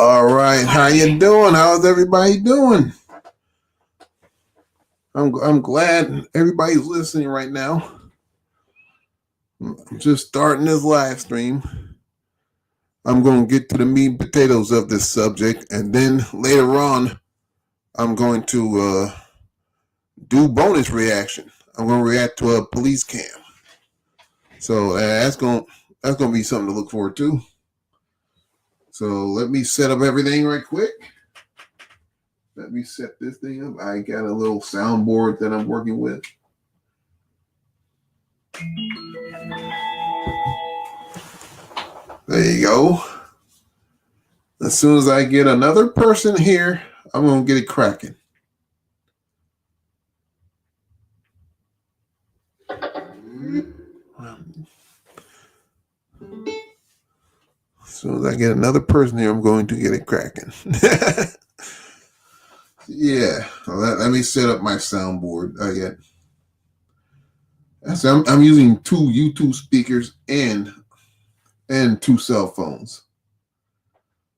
All right, how you doing? How's everybody doing? I'm glad everybody's listening right now. I'm just starting this live stream. I'm going to get to the meat and potatoes of this subject, and then later on, I'm going to do bonus reaction. I'm going to react to a police cam. So that's going to be something to look forward to. So let me set up everything right quick. Let me set this thing up. I got a little soundboard that I'm working with. There you go. As soon as I get another person here, I'm going to get it cracking. As soon as I get another person here, I'm going to get it cracking. Yeah, let me set up my soundboard. I'm using two YouTube speakers and two cell phones.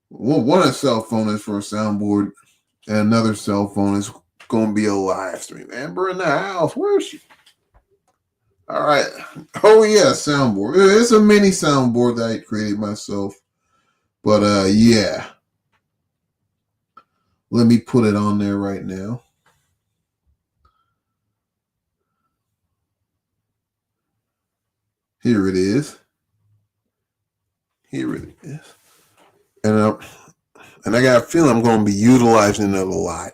One cell phone is for a soundboard, and another cell phone is going to be a live stream. Amber in the house. Where is she? All right. Oh yeah, soundboard. It's a mini soundboard that I created myself. But yeah. Let me put it on there right now. Here it is. Here it is. And I got a feeling I'm going to be utilizing it a lot,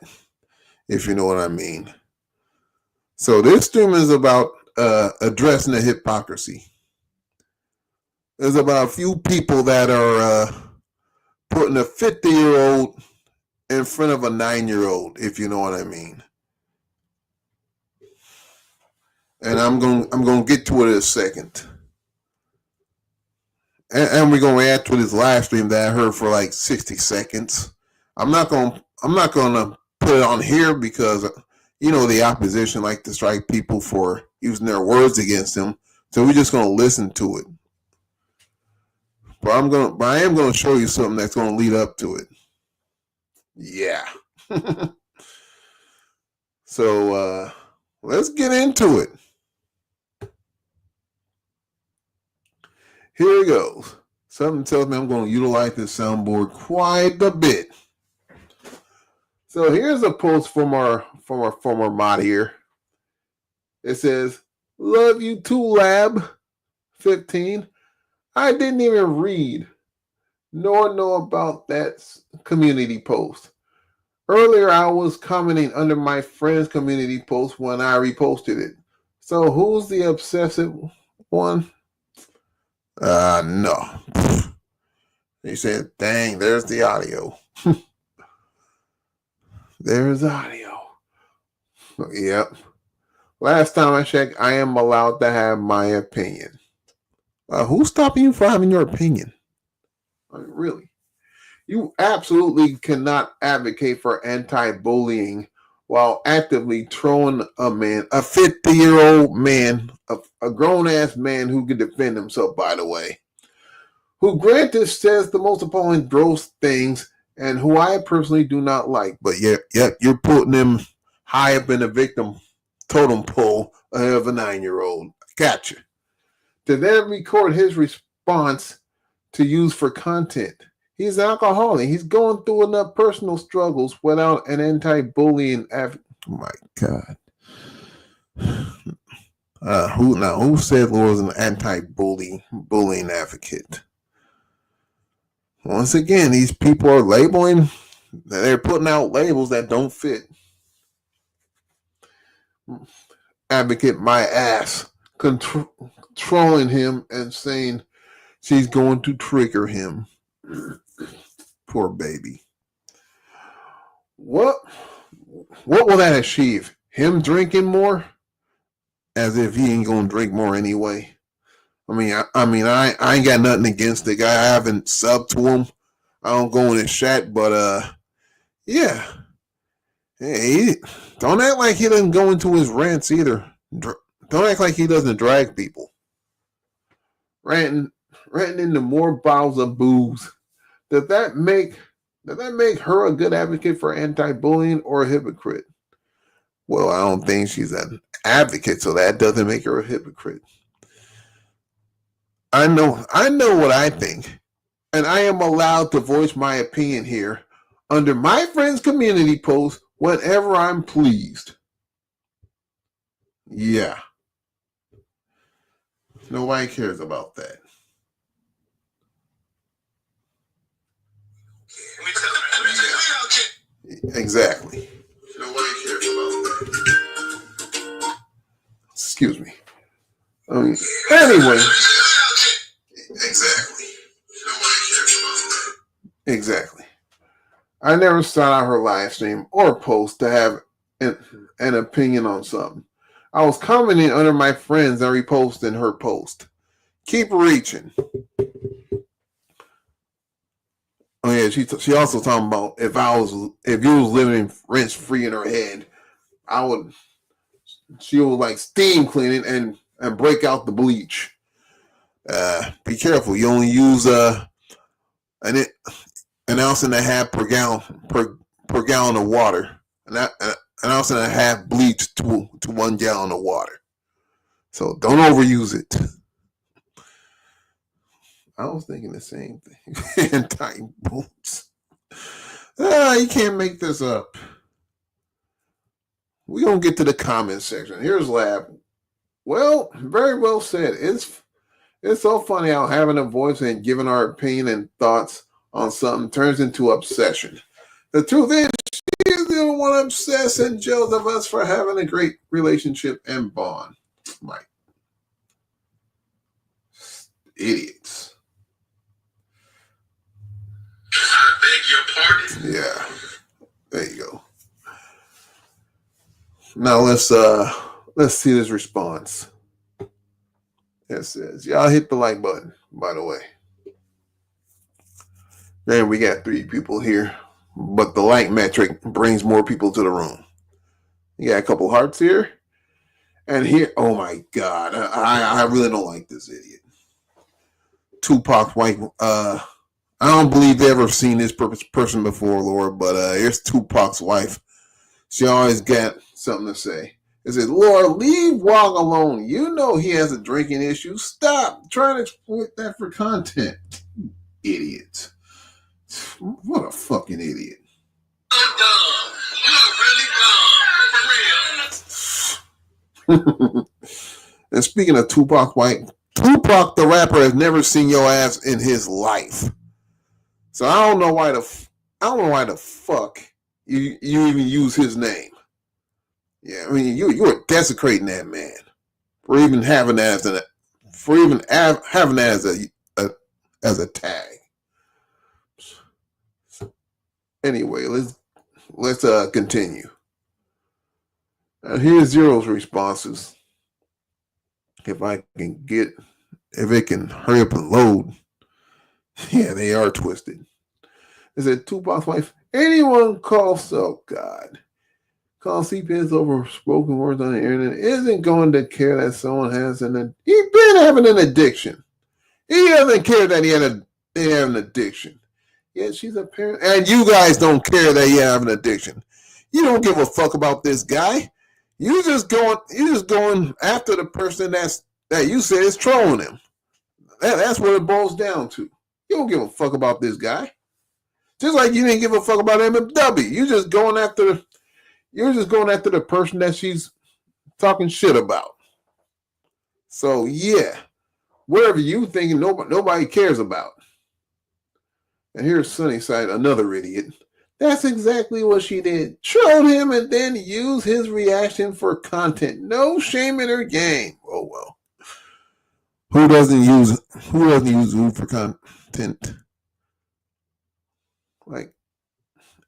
if you know what I mean. So this stream is about addressing the hypocrisy. There's about a few people that are putting a 50-year-old in front of a 9-year-old, if you know what I mean. And I'm going to get to it in a second. And we're going to react to this live stream that I heard for like 60 seconds. I'm not going to put it on here because the opposition like to strike people for using their words against them. So we're just going to listen to it. But I am going to show you something that's going to lead up to it. Yeah. So let's get into it. Here it goes. Something tells me I'm going to utilize this soundboard quite a bit. So here's a post from our former mod here. It says, "Love you too, Lab 15. I didn't even read nor know about that community post. Earlier, I was commenting under my friend's community post when I reposted it. So who's the obsessive one? No." He said, "Dang, there's the audio." There's audio. Yep. Last time I checked, I am allowed to have my opinion. Who's stopping you from having your opinion? I mean, really? You absolutely cannot advocate for anti-bullying while actively trolling a man, a 50-year-old man, a grown-ass man who can defend himself, by the way, who granted says the most appalling gross things and who I personally do not like. But yep, you're putting him high up in the victim totem pole of a 9-year-old. Gotcha. To then record his response to use for content. He's an alcoholic. He's going through enough personal struggles without an anti-bullying advocate. Oh my God. Who said Laura was an anti-bullying advocate? Once again, these people are labeling, they're putting out labels that don't fit. Advocate my ass, controlling him and saying she's going to trigger him. Poor baby. What will that achieve? Him drinking more? As if he ain't gonna drink more anyway. I ain't got nothing against the guy. I haven't subbed to him. I don't go in his chat, but yeah. Hey, don't act like he doesn't go into his rants either. Don't act like he doesn't drag people. Ranting into more bottles of booze. Does that make Does that make her a good advocate for anti-bullying or a hypocrite? Well, I don't think she's an advocate, so that doesn't make her a hypocrite. I know what I think, and I am allowed to voice my opinion here under my friend's community post whenever I'm pleased. Yeah. Nobody cares about that. Exactly. Nobody cares about that. Excuse me. Anyway. Exactly. Nobody cares about that. Exactly. I never sought out her live stream or post to have an opinion on something. I was commenting under my friends and reposting her post. Keep reaching. Oh yeah, she also talking about if you was living rent free in her head, she would like steam cleaning and break out the bleach. Be careful. You only use an ounce and a half per gallon of water, an ounce and a half bleach to 1 gallon of water. So don't overuse it. I was thinking the same thing. Anti-boots. You can't make this up. We're going to get to the comment section. Here's Lab. Well, very well said. It's so funny how having a voice and giving our opinion and thoughts on something turns into obsession. The truth is, she's the one obsessed and jealous of us for having a great relationship and bond. Mike. Idiots. I beg your pardon? Yeah. There you go. Now let's see this response. It says, y'all hit the like button, by the way. And we got 3 people here, but the like metric brings more people to the room. You got a couple hearts here. And here, oh my God, I really don't like this idiot. Tupac White, I don't believe they've ever seen this person before, Lord, but here's Tupac's wife. She always got something to say. It says, Lord, leave Wong alone. You know he has a drinking issue. Stop trying to exploit that for content. Idiots. What a fucking idiot. So dumb. You're really dumb. For real. And speaking of Tupac White, Tupac the rapper has never seen your ass in his life. So I don't know why the fuck you even use his name. Yeah, I mean you were desecrating that man for even having that as a tag. Anyway, let's continue. And here's Zero's responses. If it can hurry up and load. Yeah, they are twisted. It said Tupac's wife, anyone calls CPS over spoken words on the internet isn't going to care that someone has he's been having an addiction. He doesn't care that he had an addiction. Yet she's a parent, and you guys don't care that you have an addiction. You don't give a fuck about this guy. You just going after the person that you say is trolling him. That's what it boils down to. You don't give a fuck about this guy. Just like you didn't give a fuck about MMW. You're just going after the person that she's talking shit about. So yeah, wherever you thinking nobody cares about. And here's Sunnyside, another idiot. That's exactly what she did. Troll him and then use his reaction for content. No shame in her game. Oh well. Who doesn't use who for content? Like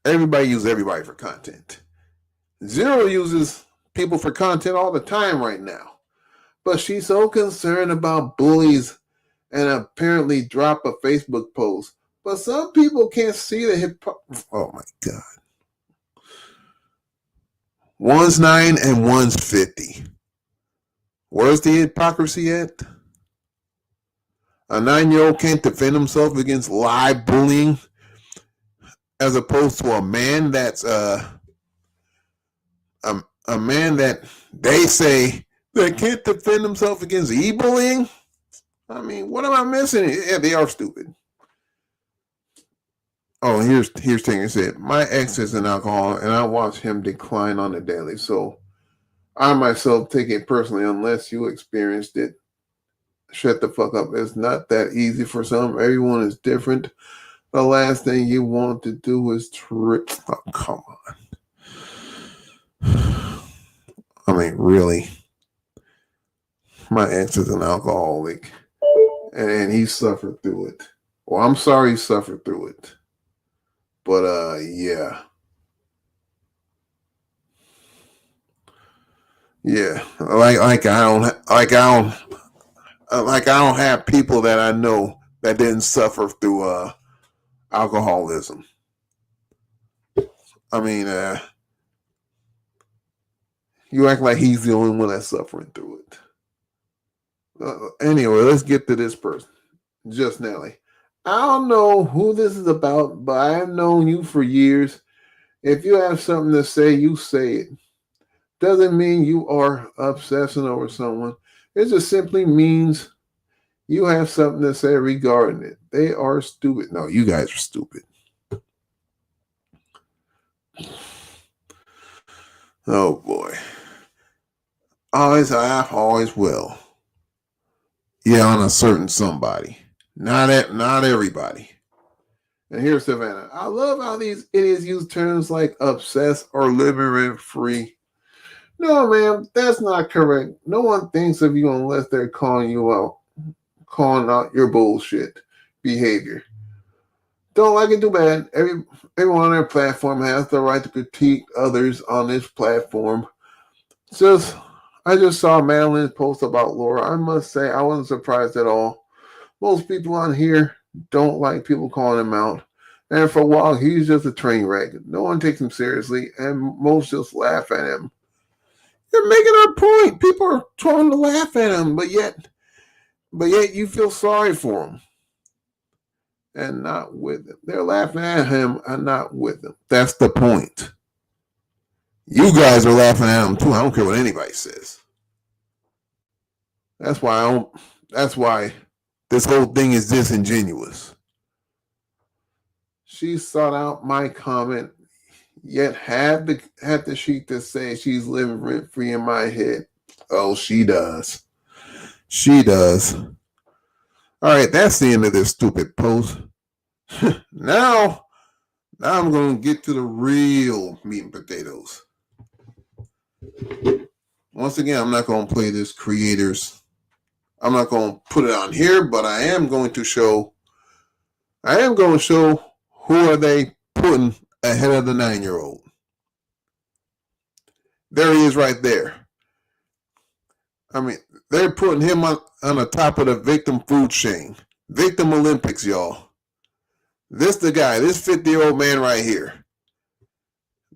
everybody uses everybody for content. Zero uses people for content all the time right now. But she's so concerned about bullies and apparently drop a Facebook post. But some people can't see the oh my God. One's 9 and one's 50. Where's the hypocrisy at? A 9-year-old can't defend himself against live bullying as opposed to a man that's a man that they say that can't defend himself against e-bullying. I mean, what am I missing? Yeah, they are stupid. Oh, here's thing. It said my ex is an alcoholic, and I watch him decline on the daily. So I myself take it personally. Unless you experienced it, shut the fuck up. It's not that easy for some. Everyone is different. The last thing you want to do is trip. Oh, come on. I mean, really. My ex is an alcoholic, and he suffered through it. Well, I'm sorry he suffered through it. But yeah. Yeah. Like I don't have people that I know that didn't suffer through alcoholism. I mean, you act like he's the only one that's suffering through it. Anyway, let's get to this person. Just Nelly. I don't know who this is about, but I have known you for years. If you have something to say, you say it. Doesn't mean you are obsessing over someone. It just simply means you have something to say regarding it. They are stupid. No, you guys are stupid. Oh boy. Always have, always will. Yeah, on a certain somebody. Not everybody. And here's Savannah. I love how these idiots use terms like obsessed or living rent free. No, ma'am, that's not correct. No one thinks of you unless they're calling out your bullshit behavior. Don't like it too bad. Everyone on their platform has the right to critique others on this platform. I just saw Madeline's post about Laura. I must say I wasn't surprised at all. Most people on here don't like people calling him out. And for a while, he's just a train wreck. No one takes him seriously, and most just laugh at him. You're making our point. People are trying to laugh at him, but yet you feel sorry for him. And not with him. They're laughing at him and not with him. That's the point. You guys are laughing at him too. I don't care what anybody says. That's why this whole thing is disingenuous. She sought out my comment, yet had the sheet to say she's living rent free in my head. Oh, she does. She does. All right, that's the end of this stupid post. Now I'm going to get to the real meat and potatoes. Once again, I'm not going to play this creators. I'm not going to put it on here, but I am going to show who are they putting ahead of the 9-year-old. There he is right there. I mean, they're putting him on the top of the victim food chain. Victim Olympics, y'all. This the guy, this 50-year-old man right here.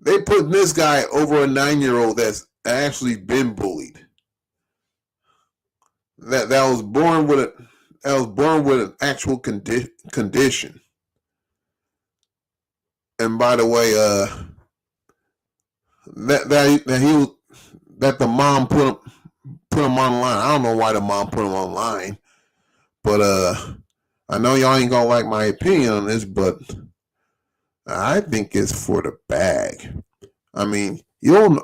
They put this guy over a 9-year-old that's actually been bullied. That was born with an actual condition. And by the way, that the mom put him online. I don't know why the mom put him online, but I know y'all ain't gonna like my opinion on this, but I think it's for the bag. I mean, you'll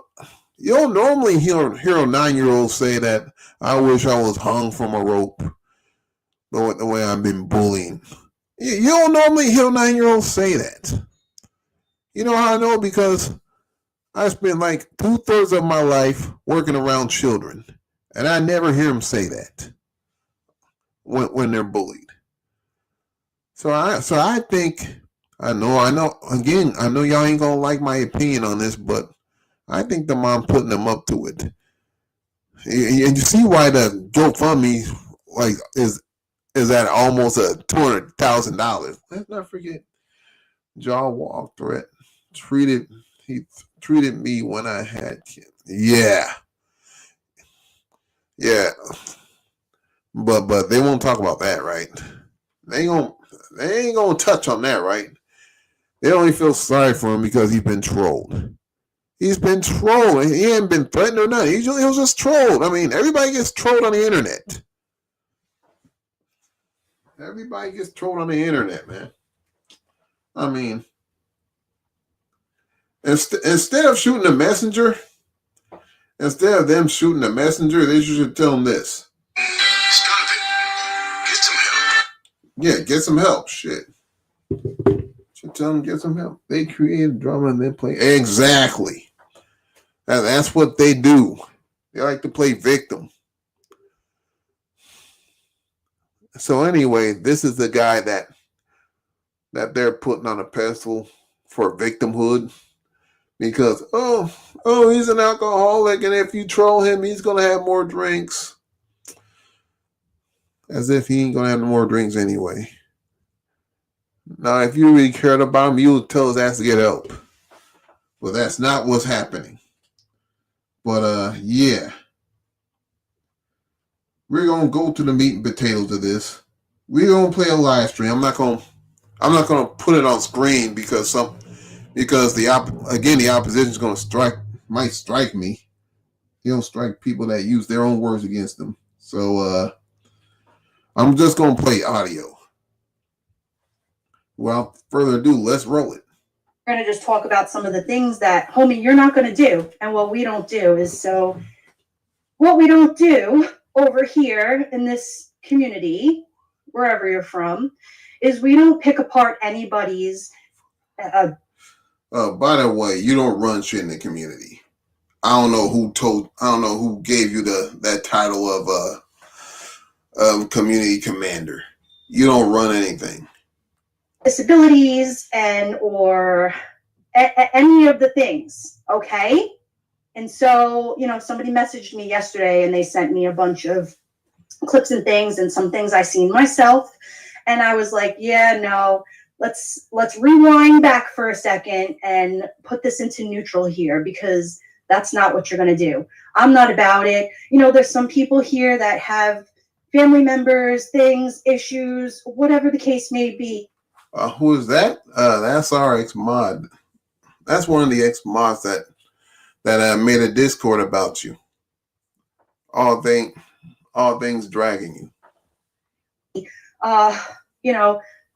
normally hear a 9-year-old say that I wish I was hung from a rope the way I've been bullying. You don't normally hear a 9-year-old say that. You know how I know? Because I spent like 2/3 of my life working around children, and I never hear them say that when they're bullied. So I think I know. Again, I know y'all ain't gonna like my opinion on this, but I think the mom putting them up to it. And you see why the GoFundMe is at almost $200,000. Let's not forget John Wall threat he treated me when I had kids. Yeah. But they won't talk about that, right? They ain't gonna touch on that, right? They only feel sorry for him because he's been trolled. He's been trolled. He ain't been threatened or nothing. He was just trolled. I mean, everybody gets trolled on the internet. Everybody gets trolled on the internet, man. I mean, instead of shooting the messenger, instead of them shooting the messenger, they should tell him this. Stop it. Get some help. Yeah, get some help. Shit. Should tell them get some help. They create drama and then play. Exactly. That's what they do. They like to play victim. So anyway, this is the guy that they're putting on a pedestal for victimhood because he's an alcoholic and if you troll him, he's gonna have more drinks. As if he ain't gonna have more drinks anyway. Now, if you really cared about him, you would tell his ass to get help. But that's not what's happening. But yeah. We're gonna go to the meat and potatoes of this. We're gonna play a live stream. I'm not gonna put it on screen because the opposition is gonna might strike me. He'll strike people that use their own words against them. So I'm just gonna play audio. Without further ado, let's roll it. We're going to just talk about some of the things that, homie, you're not going to do. And what we don't do is what we don't do over here in this community, wherever you're from, is we don't pick apart anybody's. By the way, you don't run shit in the community. I don't know who gave you that title of community commander. You don't run anything. Disabilities or any of the things, okay? And so, somebody messaged me yesterday and they sent me a bunch of clips and things and some things I seen myself. And I was like, yeah, no, let's rewind back for a second and put this into neutral here because that's not what you're going to do. I'm not about it. There's some people here that have family members, things, issues, whatever the case may be. Who is that? That's our ex-mod. That's one of the ex-mods that made a Discord about you. All things dragging you. A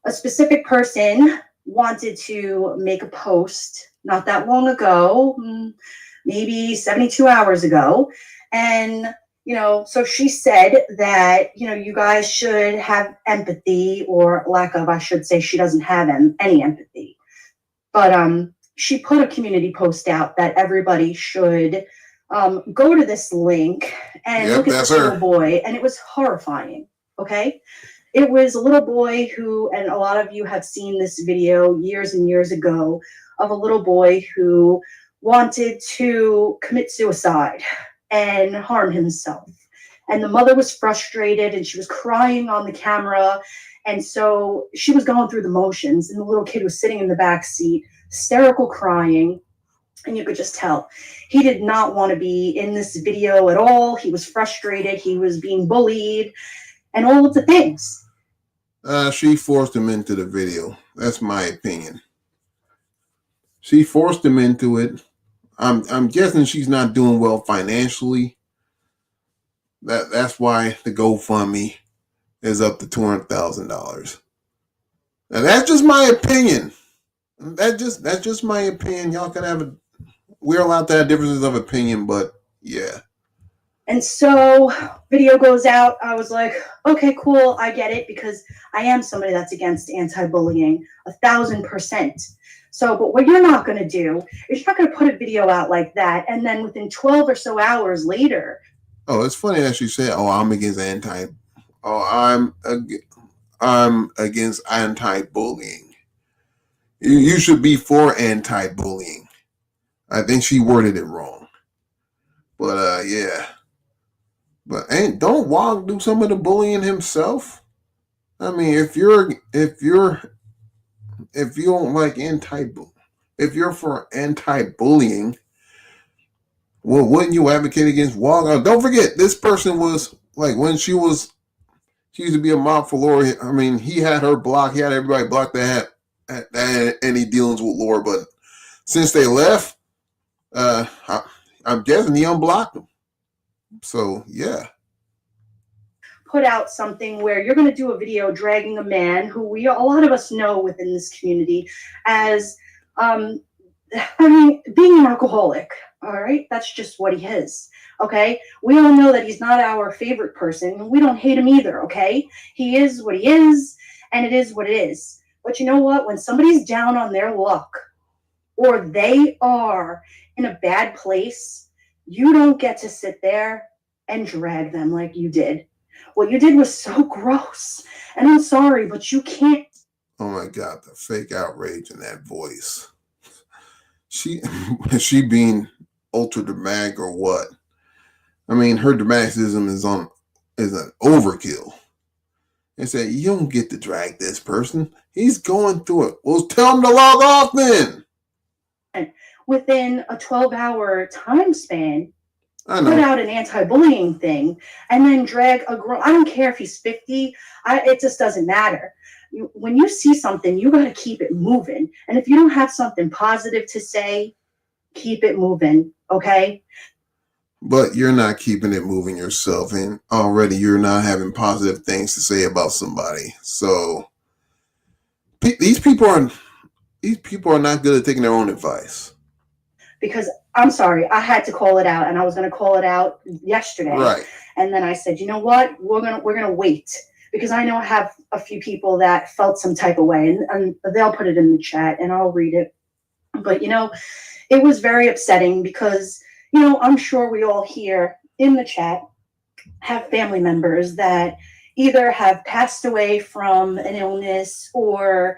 specific person wanted to make a post not that long ago, maybe 72 hours ago. And so she said that, you guys should have empathy or lack of, I should say she doesn't have any empathy. But she put a community post out that everybody should go to this link and look at this little boy. And it was horrifying, okay? It was a little boy who, and a lot of you have seen this video years and years ago, of a little boy who wanted to commit suicide and harm himself. And the mother was frustrated and she was crying on the camera. And so she was going through the motions and the little kid was sitting in the back seat, hysterical crying. And you could just tell he did not want to be in this video at all. He was frustrated. He was being bullied and all of the things. She forced him into the video. That's my opinion. She forced him into it. I'm guessing she's not doing well financially. That's why the GoFundMe is up to $200,000. Now that's just my opinion. That's just my opinion. Y'all can we're allowed to have differences of opinion, but yeah. And so video goes out. I was like, okay, cool. I get it because I am somebody that's against anti-bullying 1,000%. So, but what you're not going to do is you're not going to put a video out like that. And then within 12 or so hours later. Oh, it's funny that you say, I'm against I'm against anti-bullying. You should be for anti-bullying. I think she worded it wrong. But yeah. But don't Wog do some of the bullying himself? I mean, if you don't like if you're for anti-bullying, well, wouldn't you advocate against Wog? Don't forget, this person was like when she used to be a mob for Lori. I mean, he had her blocked. He had everybody blocked that any dealings with Laura, but since they left, I'm guessing he unblocked them. So yeah. Put out something where you're going to do a video dragging a man who a lot of us know within this community as, being an alcoholic. All right, that's just what he is. Okay, we all know that he's not our favorite person. We don't hate him either. Okay, he is what he is, and it is what it is. But you know what? When somebody's down on their luck, or they are in a bad place, you don't get to sit there and drag them like you did. What you did was so gross. And I'm sorry, but you can't. Oh my God, the fake outrage in that voice. She being ultra dramatic or what? I mean, her dramaticism is an overkill. They say, you don't get to drag this person. He's going through it. Well, tell him to log off then. Within a 12-hour time span, I know. put out an anti-bullying thing and then drag a girl. I don't care if he's 50. It just doesn't matter. When you see something, you got to keep it moving. And if you don't have something positive to say, keep it moving, okay? But you're not keeping it moving yourself, and already you're not having positive things to say about somebody. So these people are not good at taking their own advice. Because I'm sorry, I had to call it out, and I was going to call it out yesterday. Right. And then I said, you know what? We're gonna wait, because I know I have a few people that felt some type of way, and they'll put it in the chat, and I'll read it. But it was very upsetting because I'm sure we all here in the chat have family members that either have passed away from an illness, or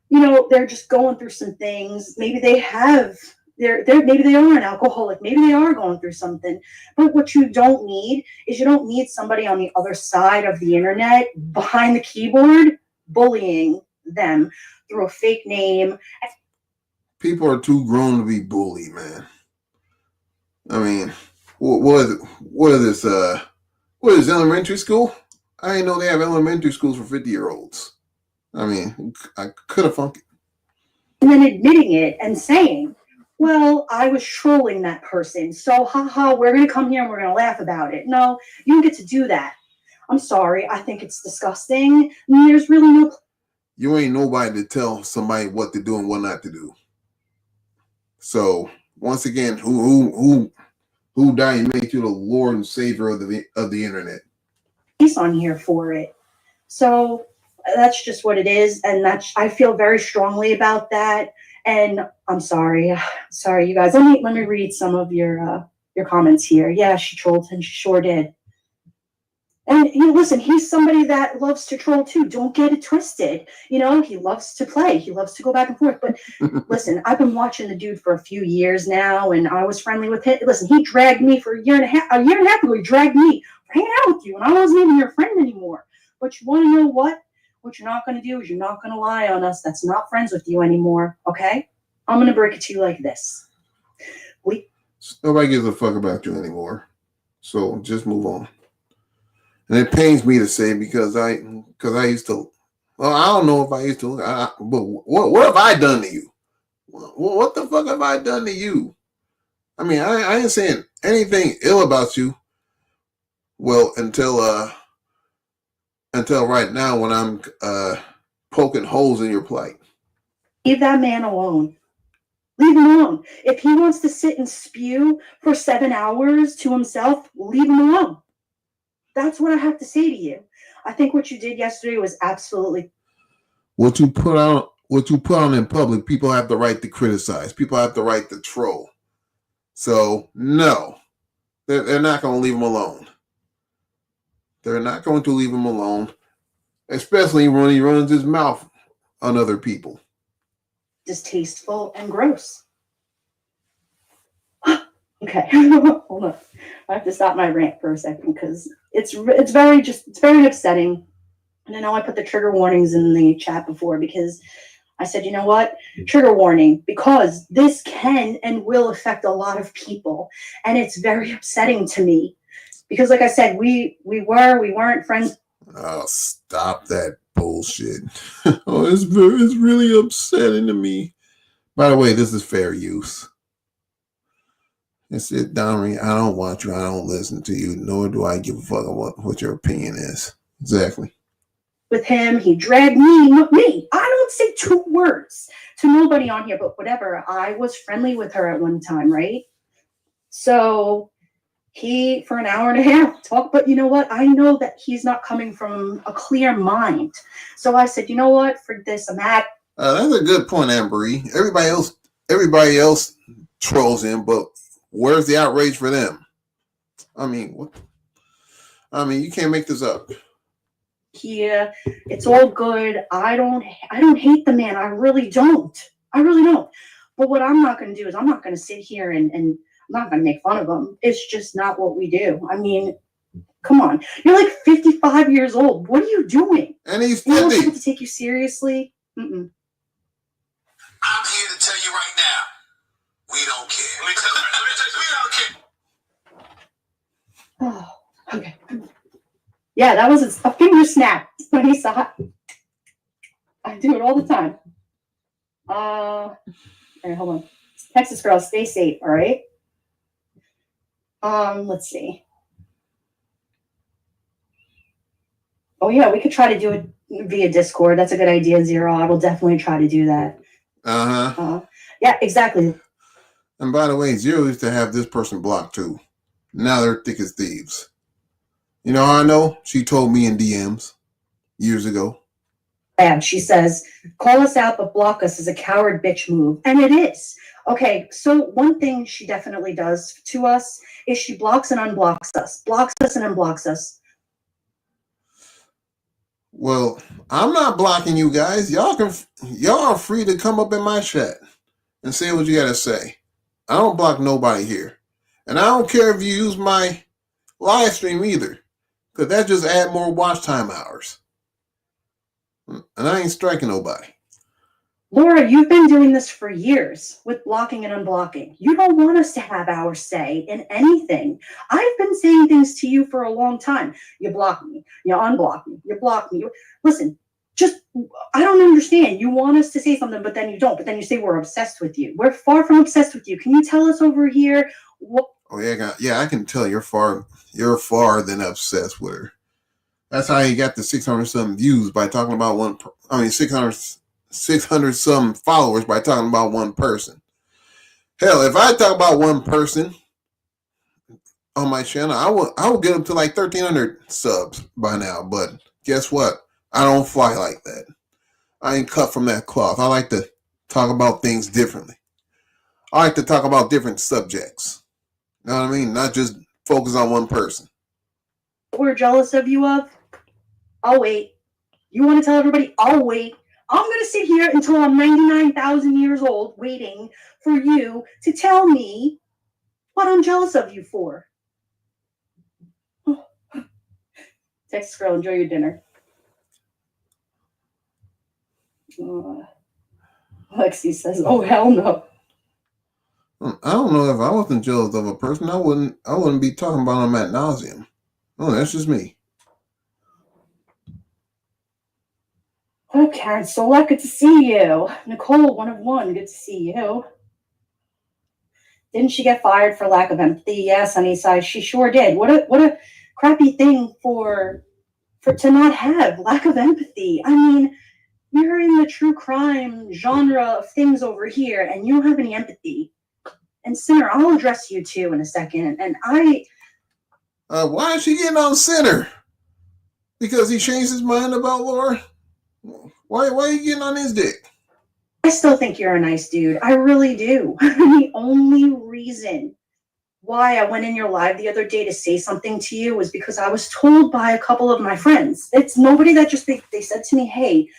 they're just going through some things. Maybe they have. Maybe they are an alcoholic. Maybe they are going through something. But what you don't need is somebody on the other side of the internet behind the keyboard bullying them through a fake name. People are too grown to be bullied, man. I mean, what is elementary school? I didn't know they have elementary schools for 50-year-olds. I mean, I could have funked it. And then admitting it and saying, well, I was trolling that person, so haha, we're going to come here and we're going to laugh about it. No, you don't get to do that. I'm sorry. I think it's disgusting. There's really no... You ain't nobody to tell somebody what to do and what not to do. So, once again, who died and made you the Lord and Savior of the internet? He's on here for it. So, that's just what it is, and I feel very strongly about that. And I'm sorry, you guys. Let me read some of your comments here. Yeah, she trolled him. She sure did. And listen, he's somebody that loves to troll too. Don't get it twisted. He loves to play. He loves to go back and forth. But listen, I've been watching the dude for a few years now, and I was friendly with him. Listen, he dragged me for a year and a half ago. He dragged me for hanging out with you, and I wasn't even your friend anymore. But you want to know what? What you're not going to do is you're not going to lie on us that's not friends with you anymore, okay? I'm going to break it to you like this. Nobody gives a fuck about you anymore. So just move on. And it pains me to say because I used to, well, I don't know if I used to, but what have I done to you? What the fuck have I done to you? I mean, I ain't saying anything ill about you. Well, until right now when I'm poking holes in your plight. Leave that man alone. Leave him alone. If he wants to sit and spew for 7 hours to himself, leave him alone. That's what I have to say to you. I think what you did yesterday was absolutely... What you put out in public, people have the right to criticize. People have the right to troll. So, no. They're not going to leave him alone. They're not going to leave him alone, especially when he runs his mouth on other people. Distasteful and gross. Okay, hold on. I have to stop my rant for a second because it's very upsetting. And I know I put the trigger warnings in the chat before because I said, you know what? Trigger warning, because this can and will affect a lot of people. And it's very upsetting to me because, like I said, we weren't friends. Oh, stop that bullshit. Oh, it's really upsetting to me. By the way, this is fair use. It's it, Dominic. I don't want you. I don't listen to you. Nor do I give a fuck about what your opinion is. Exactly. With him, he dragged me. I don't say 2 words to nobody on here, but whatever. I was friendly with her at one time, right? So he, for an hour and a half, talked, but you know what? I know that he's not coming from a clear mind. So I said, you know what? For this, I'm at. That's a good point, Ambery. Everybody else trolls him, but where's the outrage for them? I mean, what? I mean, you can't make this up. Here, it's all good. I don't hate the man. I really don't. But what I'm not going to do is I'm not going to sit here and I'm not going to make fun of him. It's just not what we do. I mean, come on. You're like 55 years old. What are you doing? And he's You want 50. people to take you seriously? Mm-mm. I'm here to tell you right now, we don't care. Let me tell you, we don't care. Oh, okay. Yeah, that was a finger snap when he saw it. I do it all the time. All right, hold on. Texas girl, stay safe, all right? Let's see. Oh yeah, we could try to do it via Discord. That's a good idea, Zero. I will definitely try to do that. Yeah, exactly. And by the way, Zero used to have this person blocked too. Now they're thick as thieves. You know how I know? She told me in DMs years ago. Yeah, she says, call us out but block us is a coward bitch move. And it is. Okay, so one thing she definitely does to us is she blocks and unblocks us. Blocks us and unblocks us. Well, I'm not blocking you guys. Y'all are free to come up in my chat and say what you gotta say. I don't block nobody here. And I don't care if you use my live stream either. Because that just add more watch time hours. And I ain't striking nobody. Laura, you've been doing this for years with blocking and unblocking. You don't want us to have our say in anything. I've been saying things to you for a long time. You block me, you unblock me, you block me. Listen, I don't understand. You want us to say something, but then you don't. But then you say we're obsessed with you. We're far from obsessed with you. Can you tell us over here what? Oh yeah, I can tell you're far than obsessed with her. That's how you got the 600 some views by talking about 600 some followers by talking about one person. Hell, if I talk about one person on my channel, I would get up to like 1,300 subs by now. But guess what? I don't fly like that. I ain't cut from that cloth. I like to talk about things differently. I like to talk about different subjects. You know what I mean? Not just focus on one person. We're jealous of you of? I'll wait. You want to tell everybody? I'll wait. I'm going to sit here until I'm 99,000 years old waiting for you to tell me what I'm jealous of you for. Texas girl, enjoy your dinner. Lexi says, oh, hell no. I don't know if I wasn't jealous of a person, I wouldn't be talking about them ad nauseum. Oh, that's just me. Oh, Karen Solak, good to see you. Nicole, 1 of 1, good to see you. Didn't she get fired for lack of empathy? Yes, Sunnyside, she sure did. What a crappy thing for to not have lack of empathy. I mean, you're in the true crime genre of things over here, and you don't have any empathy. And Sinner, I'll address you too in a second. And why is she getting on Sinner? Because he changed his mind about Laura? Why are you getting on his dick? I still think you're a nice dude. I really do. The only reason why I went in your live the other day to say something to you was because I was told by a couple of my friends. It's nobody that just, they said to me, hey,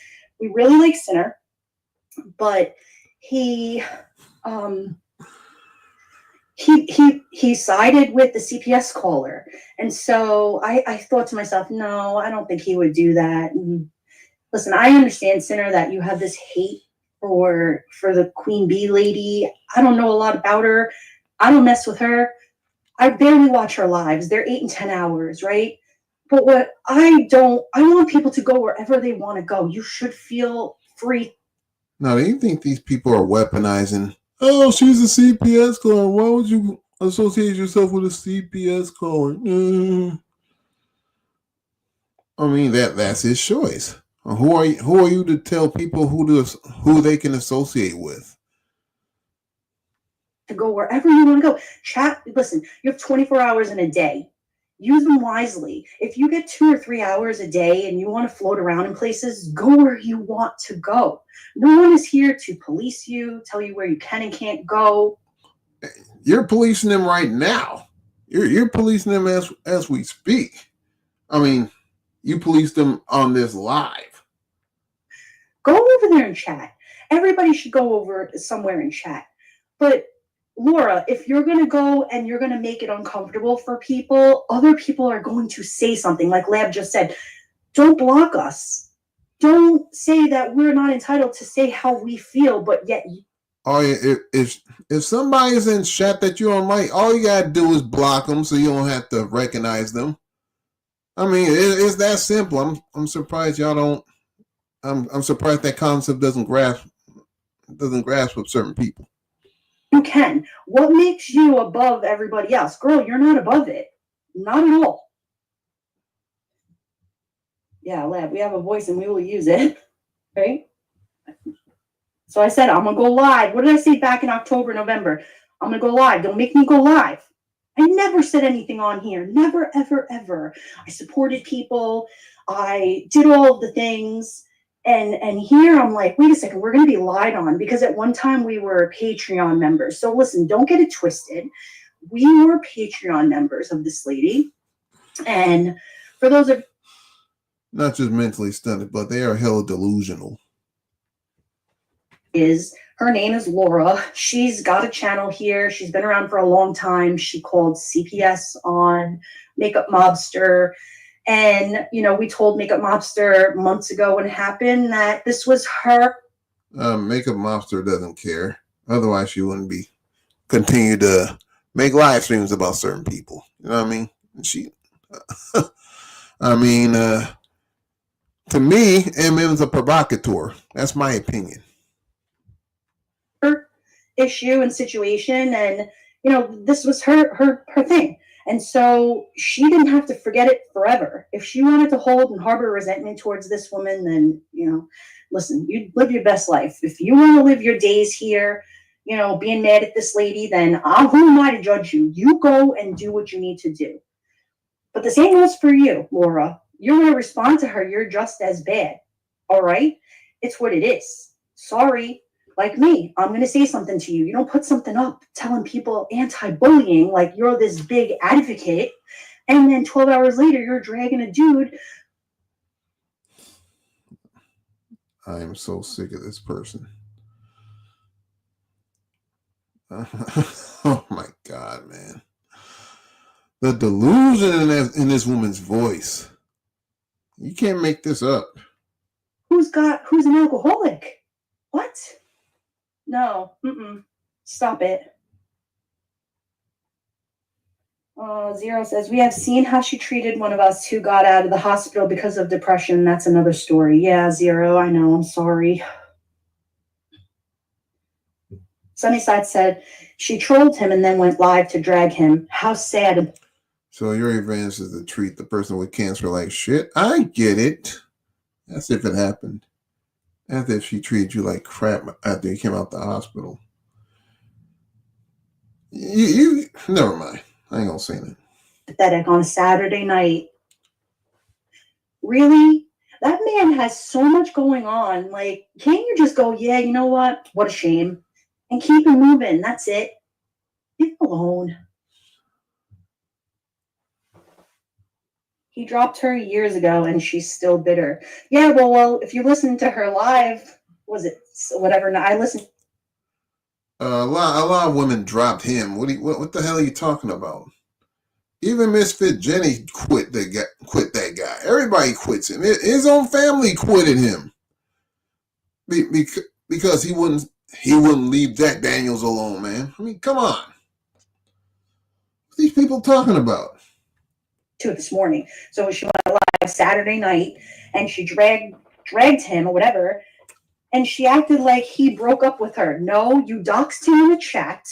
we really like Sinner, but he sided with the CPS caller. And so I thought to myself, no, I don't think he would do that. And listen, I understand, Sinner, that you have this hate for the Queen Bee lady. I don't know a lot about her. I don't mess with her. I barely watch her lives. They're 8 and 10 hours, right? But what I want people to go wherever they want to go. You should feel free. Now, do you think these people are weaponizing? Oh, she's a CPS card. Why would you associate yourself with a CPS card? I mean, that's his choice. Who are you to tell people who they can associate with? To go wherever you want to go. Chat, listen, you have 24 hours in a day. Use them wisely. If you get 2 or 3 hours a day and you want to float around in places, go where you want to go. No one is here to police you, tell you where you can and can't go. You're policing them right now. You're policing them as we speak. I mean, you police them on this live. Go over there and chat. Everybody should go over somewhere and chat. But Laura, if you're going to go and you're going to make it uncomfortable for people, other people are going to say something. Like Lab just said, don't block us. Don't say that we're not entitled to say how we feel, but yet. Oh, yeah, if somebody's in chat that you don't like, all you got to do is block them so you don't have to recognize them. I mean, it's that simple. I'm surprised y'all don't. I'm surprised that concept doesn't grasp with certain people. You can. What makes you above everybody else? Girl, you're not above it. Not at all. Yeah, Lab, we have a voice and we will use it. Right? So I said, I'm going to go live. What did I say back in October, November? I'm going to go live. Don't make me go live. I never said anything on here. Never, ever, ever. I supported people. I did all of the things. And here I'm like, wait a second, we're going to be lied on, because at one time we were Patreon members. So listen, don't get it twisted. We were Patreon members of this lady. And for those of not just mentally stunted, but they are hella delusional. Her name is Laura. She's got a channel here. She's been around for a long time. She called CPS on Makeup Mobster. And, we told Makeup Mobster months ago when it happened that this was her. Makeup Mobster doesn't care. Otherwise, she wouldn't be continue to make live streams about certain people. You know what I mean? To me, MM's a provocateur. That's my opinion. Her issue and situation, and this was her thing. And so she didn't have to forget it forever. If she wanted to hold and harbor resentment towards this woman, then, listen, you live your best life. If you want to live your days here, being mad at this lady, then who am I to judge you? You go and do what you need to do. But the same goes for you, Laura. You're going to respond to her. You're just as bad. All right? It's what it is. Sorry. Like me, I'm going to say something to you. You don't put something up telling people anti-bullying like you're this big advocate, and then 12 hours later, you're dragging a dude. I am so sick of this person. Oh my God, man. The delusion in this woman's voice. You can't make this up. Who's an alcoholic? What? No, stop it. Zero says, we have seen how she treated one of us who got out of the hospital because of depression. That's another story. Yeah, Zero, I know, I'm sorry. Sunnyside said, she trolled him and then went live to drag him. How sad. So your revenge is to treat the person with cancer like shit? I get it. That's if it happened. As if she treated you like crap after you came out the hospital. You never mind. I ain't gonna say that. Pathetic on a Saturday night. Really? That man has so much going on. Like, can't you just go, yeah, you know what? What a shame. And keep it moving. That's it. Leave him alone. He dropped her years ago and she's still bitter. Yeah, well, if you listen to her live, was it whatever? I listened. A lot of women dropped him. What the hell are you talking about? Even Misfit Jenny quit that guy. Everybody quits him. His own family quitted him because he wouldn't leave Jack Daniels alone, man. I mean, come on. What are these people talking about? to it this morning. So she went live Saturday night and she dragged him or whatever. And she acted like he broke up with her. No, you doxed him in the chat.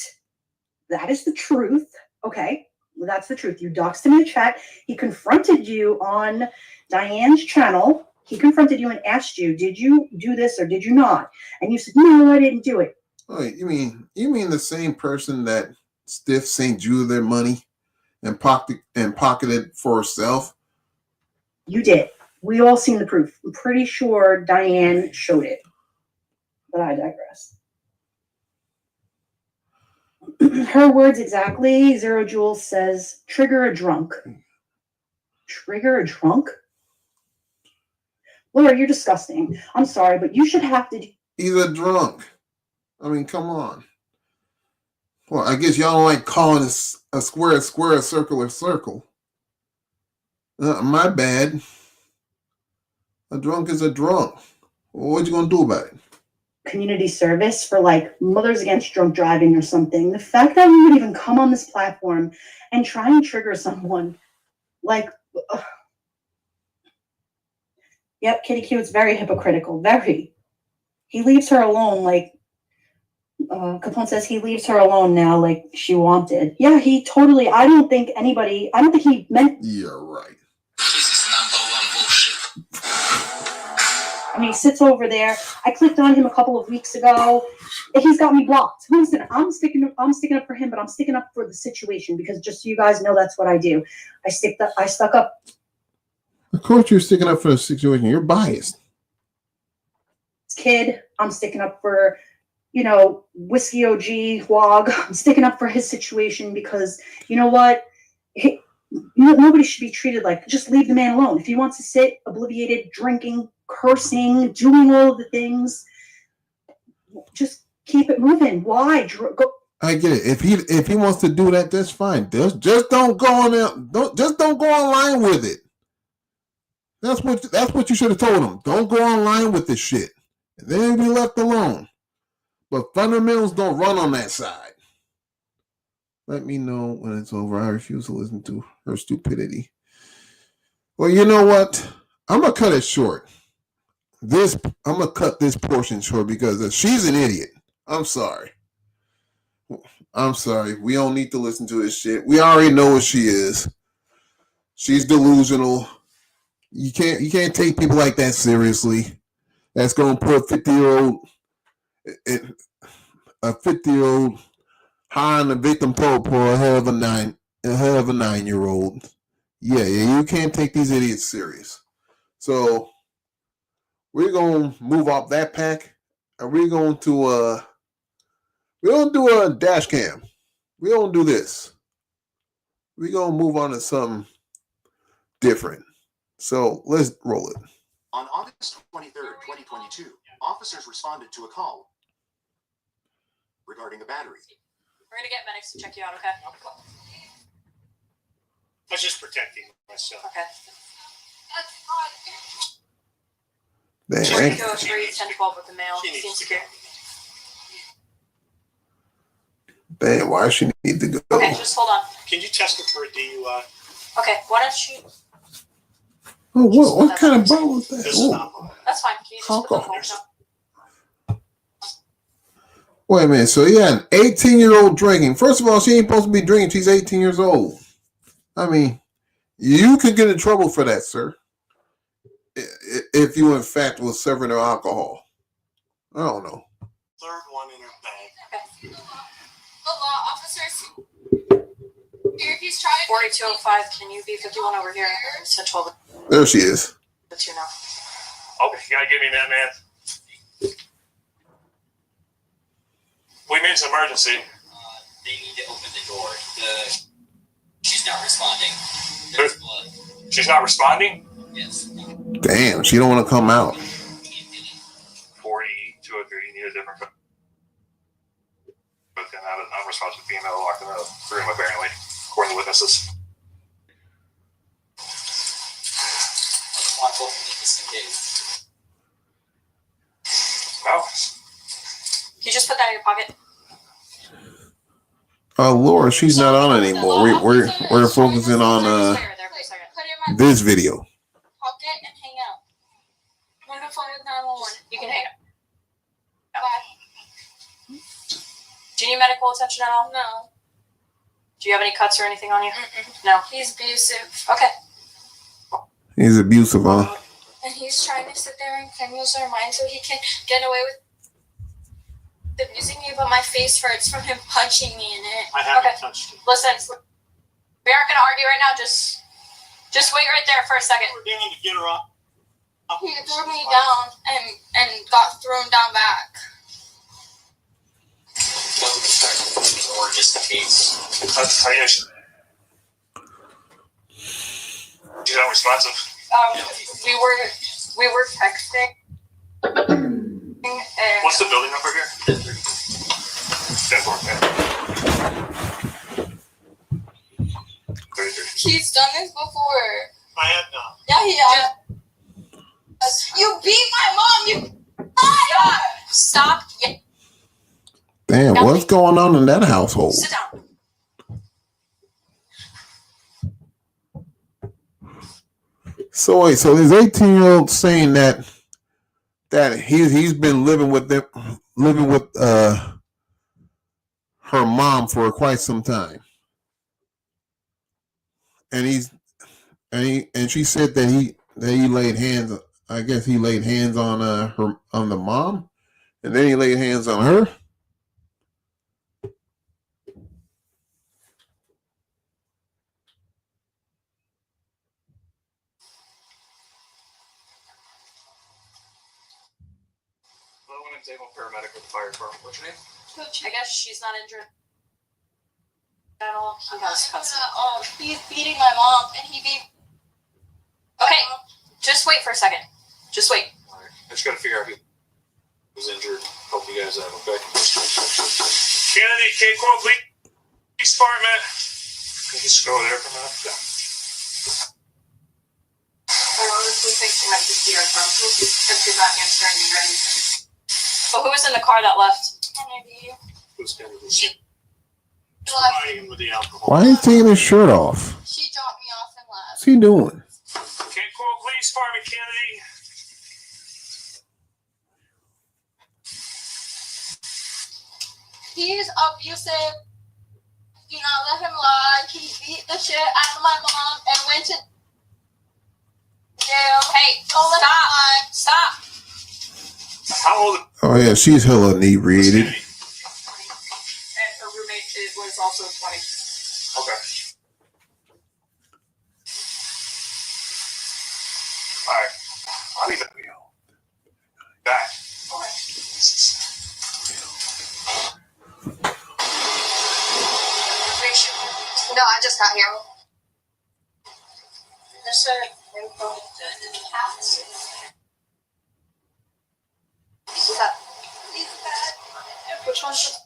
That is the truth. Okay. That's the truth. You doxed him in the chat. He confronted you on Diane's channel. He confronted you and asked you, did you do this or did you not? And you said, no, I didn't do it. Oh, you mean the same person that Stiff St. Jude their money and pocketed for herself? You did. We all seen the proof. I'm pretty sure Diane showed it. But I digress. Her words exactly. Zero Jules says, trigger a drunk. Trigger a drunk? Laura, you're disgusting. I'm sorry, but you should have to. He's a drunk. I mean, come on. Well, I guess y'all don't like calling a square, a circle, a circle. My bad. A drunk is a drunk. What you gonna do about it? Community service for like Mothers Against Drunk Driving or something. The fact that you would even come on this platform and try and trigger someone, like, yep, Kitty Q, it's very hypocritical. Very. He leaves her alone, like, Capone says he leaves her alone now, like she wanted. Yeah, he totally, I don't think he meant. You're right. This is number one bullshit. I mean, he sits over there. I clicked on him a couple of weeks ago. He's got me blocked. Listen, I'm sticking up for him, but I'm sticking up for the situation because just so you guys know, that's what I do. I stuck up. Of course you're sticking up for the situation. You're biased. Kid, I'm sticking up for, Whiskey OG, Wog. I'm sticking up for his situation because, you know what? Nobody should be treated like, just leave the man alone. If he wants to sit obliviated, drinking, cursing, doing all of the things, just keep it moving. Why? I get it. If he wants to do that, that's fine. Just don't go on there. Don't go online with it. That's what you should have told him. Don't go online with this shit. And then be left alone. But fundamentals don't run on that side. Let me know when it's over. I refuse to listen to her stupidity. Well, you know what? I'm gonna cut it short. I'm gonna cut this portion short because she's an idiot. I'm sorry. We don't need to listen to this shit. We already know what she is. She's delusional. You can't take people like that seriously. That's gonna put a 50-year-old high on the victim poll for ahead of a 9-year-old. Yeah, you can't take these idiots serious. So we're gonna move off that pack, and we're gonna do a dash cam. We don't do this. We're gonna move on to something different. So let's roll it. On August 23rd, 2022, officers responded to a call regarding a battery. We're gonna get medics to check you out, okay? I was just protecting myself. Okay. Damn, Check go 3, 10, 12 with the mail. She needs Seems to secure. damn, why she need to go? Okay, just hold on. Can you test it for a DUI? Okay, why don't you? Oh, what kind of bottle is that? This is Oh. not mine. That's fine. Can you just put the Alcohol. phone down? Wait a minute. So yeah, an 18-year-old drinking. First of all, she ain't supposed to be drinking. She's 18 years old. I mean, you could get in trouble for that, sir. If you in fact was serving her alcohol. I don't know. Third one in her bag. Okay. The law officers. If he's trying 4205. Can you be 51 over here? And 10, 12 There she is. with 2 now. Okay, you gotta give me that, man. We mean it's an emergency. They need to open the door. She's not responding. There's blood. She's not responding? Yes. Damn, she don't want to come out. 4203, you need a different code. But then an unresponsive female locked in a room, apparently, according to witnesses. I want both of them just in case. No? Can you just put that in your pocket? Laura, she's not on anymore. We're focusing on Stay right there for a second. my this video. pocket and hang out. I'm gonna phone with 911. You can hang up. Bye. Do you need medical attention at all? No. Do you have any cuts or anything on you? Mm-mm. No. He's abusive. Okay. He's abusive, huh? And he's trying to sit there and claim use our mind so he can get away with abusing me, but my face hurts from him punching me in it. I haven't Okay. touched it. Listen, we aren't gonna argue right now. Just wait right there for a second. We're doing to get her up. He threw me down and got thrown down back. Or just in case. That's how you should. She's unresponsive. We were texting. And What's the building number here? 10-4, okay. 33. He's done this before. I had not. Yeah, he has. You beat my mom, you liar! stop. Yeah. Damn, what's going on in that household? Sit down. So wait, so his 18-year-old saying that he's been living with her mom for quite some time, and she said that he laid hands. I guess he laid hands on the mom, and then he laid hands on her. Paramedic with the fire department. What's your name? I guess she's not injured at all. He has cuts. He's beating my mom, and he beat. Okay, just wait for a second. Just wait. Alright. I just gotta figure out who's injured. Help you guys out, okay? Kennedy, K-Quote, police department. Can you just go there for a minute? Yeah. I honestly think she might just be our phone because she's not answering me or anything. But who was in the car that left? Kennedy. Who's Kennedy? Providing him with the alcohol. Why is he taking his shirt off? She dropped me off and left. What's he doing? K-Quote, police department, Kennedy. He's abusive. Do not let him lie. He beat the shit out of my mom and went to jail. Hey, Don't let him lie. Stop. How old is Oh yeah, she's hella inebriated. Kennedy? And her roommate was also 20. Okay. Alright. I'll leave it. Back. No, I just got here. There's which one's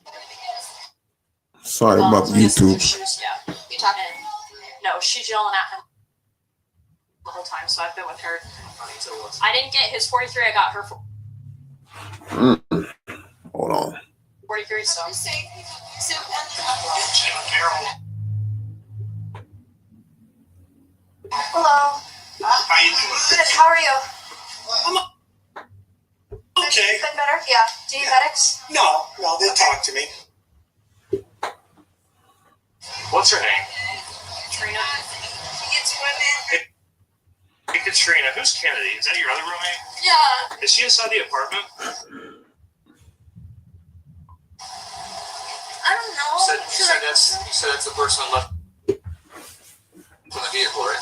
Sorry about YouTube. Yeah. You talking? No, she's yelling at him the whole time, so I've been with her. I didn't get his 43, I got her Hold on. 43, so. Hello. How you doing? Good. How are you? Okay. Been better? Yeah. Do you need medics? No, they'll talk to me. What's her name? Trina. Hey, Katrina. Who's Kennedy? Is that your other roommate? Yeah. Is she inside the apartment? I don't know. You said that's the person that left from the vehicle, right?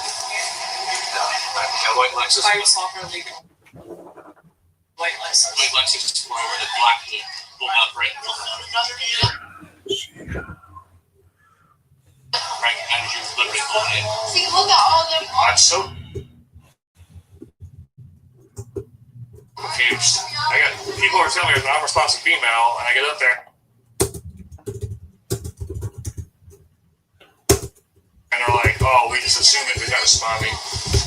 No, that white Lexus. I saw her leaving. White Lexus. White Lexus over the black pulled up right as you literally pulled in. See, look at all them. I'm so. Okay, I got people are telling me I'm a responsive female, and I get up there. And they're like, oh, we just assumed it was kind of spotty.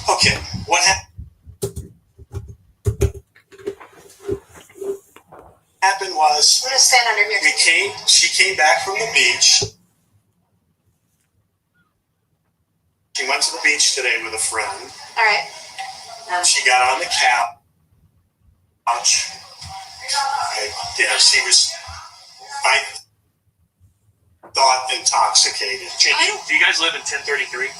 Okay, what happened was I'm gonna stand under here. she came back from the beach. She went to the beach today with a friend. All right. She got on the couch. She was, I thought, intoxicated. Do you guys live in 1033?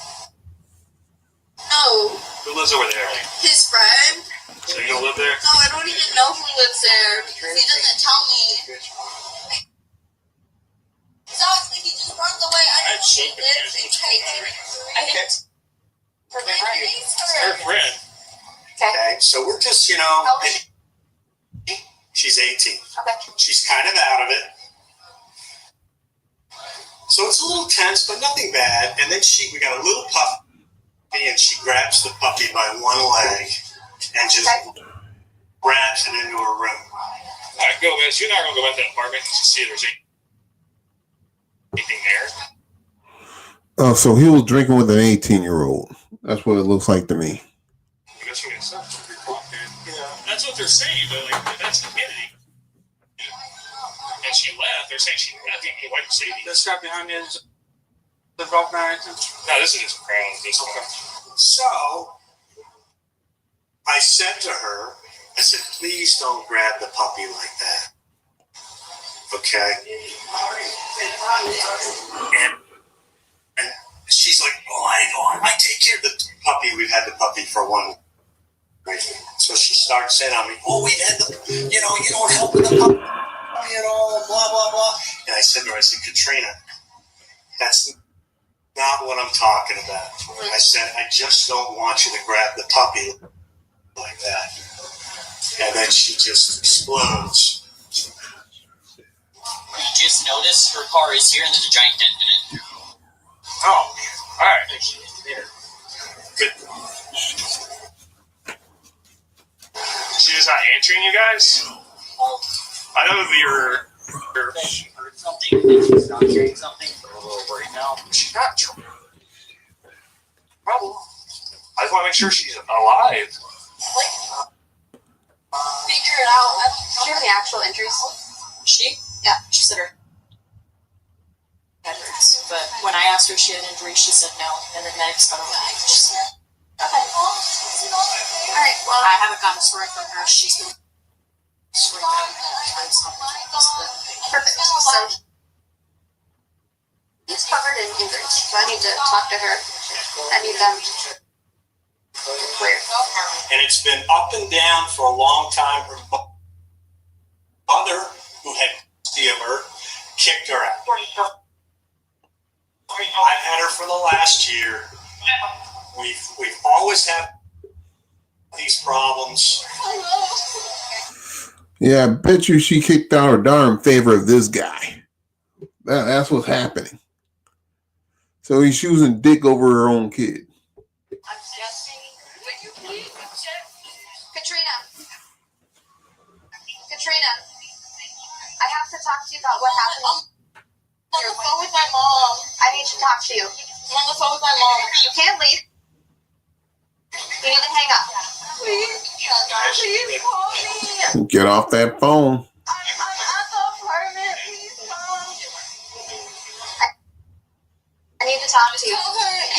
No, Who lives over there? his friend. So you don't live there? No, I don't even know who lives there because he doesn't tell me. Exactly, he just runs away. I don't know who lives in I think it's her friend. Her friend. Okay, so we're just, How old is she? she's 18. Okay. She's kind of out of it. So it's a little tense, but nothing bad. And then we got a little puppy, and she grabs the puppy by one leg and just grabs it into her room. All right, go, Miss. You're not going to go back to that apartment to see if there's anything there. Oh, so he was drinking with an 18-year-old. That's what it looks like to me. I guess we got something to report, dude. Yeah. That's what they're saying, but like, that's Kennedy. And she left. They're saying she left. Hey, why did you say that? This guy behind me is the golf guy. No, this is just crowd. This one. So I said to her, I said, please don't grab the puppy like that. Okay? And she's like, oh, I take care of the puppy. We've had the puppy for one week. So she starts saying on me, oh, we've had the, you don't help with the puppy at all, blah, blah, blah. And I said to her, Katrina, that's not what I'm talking about. I said, I just don't want you to grab the puppy like that. And then she just explodes. You just notice her car is here and there's a giant dent in it. Oh, all right. Good. She's not answering you guys? I know that you're She heard something and then she stopped hearing something. So we're a little worried now. she's not true. Probably. I just want to make sure she's alive. Figure it out. Do you have any actual injuries? She? Yeah, she said her head hurts. But when I asked her if she had injuries, she said no. And then medics got away. She said, okay. Alright, well, I haven't gotten a story from her. She's been swearing on something. Perfect. So, he's covered in injuries. So I need to talk to her. I need them to clear. And it's been up and down for a long time. Her mother, who had custody of her, kicked her out. I've had her for the last year. We've always had these problems. Yeah, I bet you she kicked out her daughter in favor of this guy. That's what's happening. So he's choosing dick over her own kid. I'm guessing. Would you please check? Katrina, I have to talk to you about what happened. I'm on the phone with my mom. I need to talk to you. I'm on the phone with my mom. You can't leave. You need to hang up. Please call me. Get off that phone. I'm at the apartment. Please come. I need to talk to you.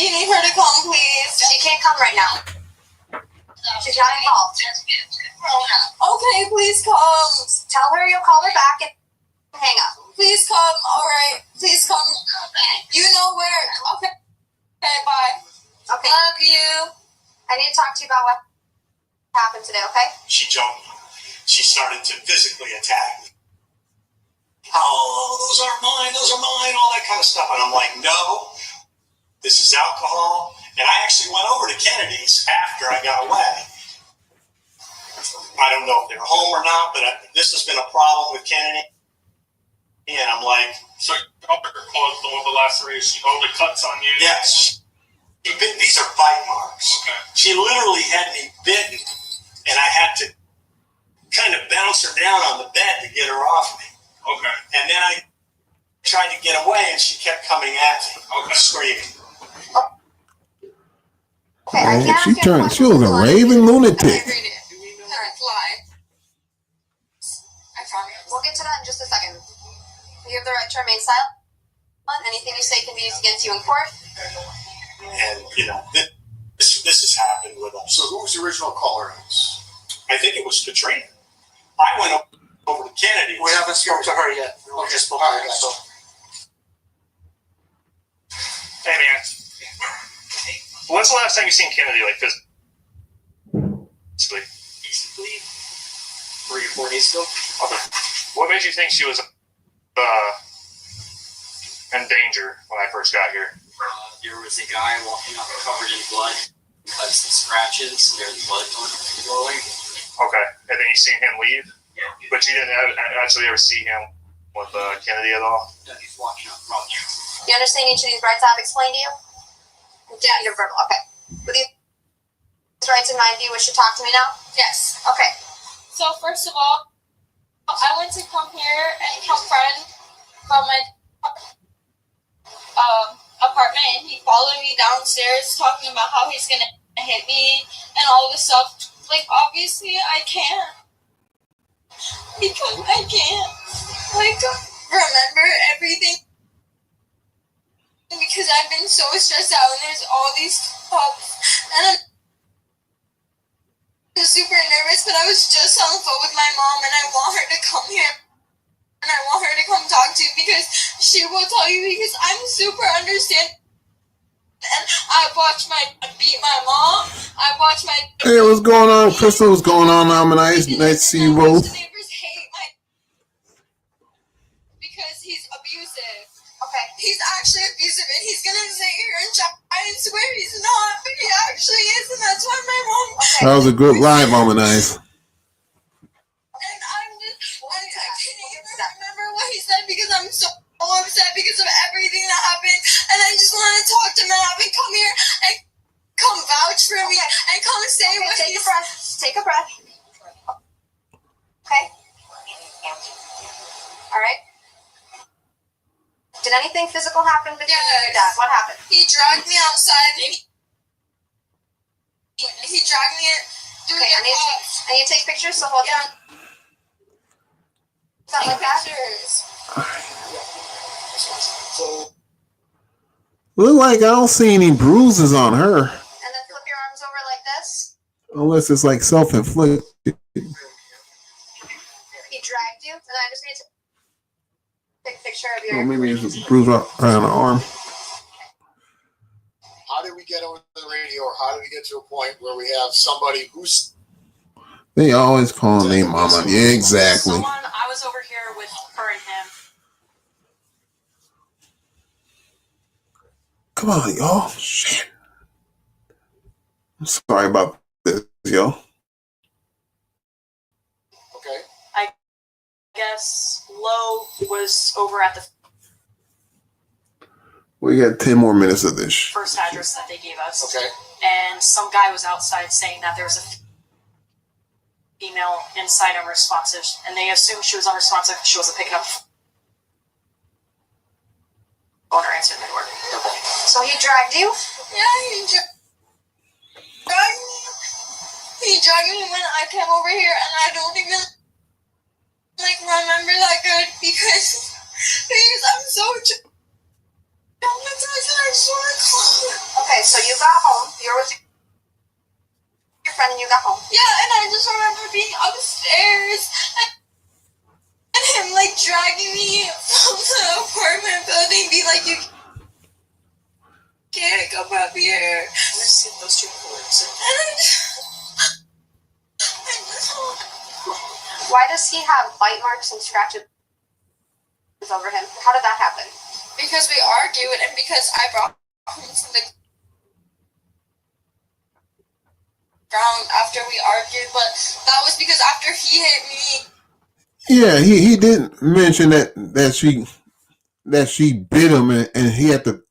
You need her to come, please. She can't come right now. She's not involved. Okay, please come. Tell her you'll call her back and hang up. Please come. All right. Please come. You know where. Okay. Okay, bye. Okay. Love you. I need to talk to you about what happened today, okay? She jumped. She started to physically attack me. Oh, those are mine, all that kind of stuff. And I'm like, no, this is alcohol. And I actually went over to Kennedy's after I got away. I don't know if they're home or not, but this has been a problem with Kennedy. And I'm like, So the last three, all the cuts on you. yes, these are bite marks. Okay. She literally had me bitten, and I had to kind of bounce her down on the bed to get her off me. Okay. And then I tried to get away, and she kept coming at me, screaming. Okay, I can't She ask you a question. she was a raving lunatic. I promise. We'll get to that in just a second. You have the right to remain silent. Anything you say can be used against you in court. And, this has happened with us. So who was the original caller on this? I think it was Katrina. I went over to Kennedy. We haven't spoke to her yet. We just spoke to All right, her. So. Hey man, when's the last time you seen Kennedy like physically? Basically, 3 or 4 days ago. Okay. What made you think she was in danger when I first got here? There was a guy walking up covered in blood, cuts and scratches. There's blood flowing. Okay, and then you seen him leave, Yeah, but you didn't actually ever see him with Kennedy at all. he's walking up from there. You understand each of these rights I've explained to you? Yeah. Verbal. Okay. With these rights in mind, do you wish to talk to me now? Yes. Okay. So first of all, I went to come here and confront from my apartment, and he followed me downstairs talking about how he's gonna hit me and all this stuff. Like, obviously I can't, because I can't remember everything, because I've been so stressed out, and there's all these cops, and I'm super nervous. But I was just on the phone with my mom, and I want her to come here, and I want her to come talk to you, because she will tell you, because I'm super understanding. And I watched my beat my mom. I watched my. Hey, what's going on, Crystal? What's going on, Nice to see you both. The neighbors hate my. Because he's abusive. Okay. He's actually abusive, and he's gonna sit here and try and swear he's not, but he actually is, and that's why my mom. That was a good live, Nice. And I'm just, I can't even remember what he said, because I'm so upset because of everything that happened, and I just want to talk to him and have him come here and come vouch for me and come say what Take he's. a breath. Take a breath. Okay. All right. Did anything physical happen between you and your dad? What happened? He dragged me outside. He dragged me through Okay, I the need house. to take pictures, so hold on. Something like that? Pictures. So, Look like I don't see any bruises on her, And then flip your arms over like this. unless it's like self-inflicted. He dragged you, and I just need to take a picture of your. Or maybe it's a bruise around the arm. How did we get over the radio, or how did we get to a point where we have somebody who's They always call me mama. Yeah, exactly. I was over here with her and him. Come on, y'all. Shit. I'm sorry about this, yo. okay? I guess Lo was over at the We got 10 more minutes of this. first address that they gave us. Okay. And some guy was outside saying that there was a female inside unresponsive, and they assumed she was unresponsive because she wasn't picking up the phone or answering the door. So he dragged you? Yeah, he dragged me. He dragged me when I came over here, and I don't even remember that good, because I'm so traumatized, and I just want to call him. Okay, so you got home. You were with your friend, and you got home. Yeah, and I just remember being upstairs and him dragging me from the apartment building, be like, you can't come up here. Let's see those two cords. Why does he have bite marks and scratches over him? How did that happen? Because we argued, and because I brought him to the ground after we argued, but that was because after he hit me. Yeah, he did mention that she bit him, and he had to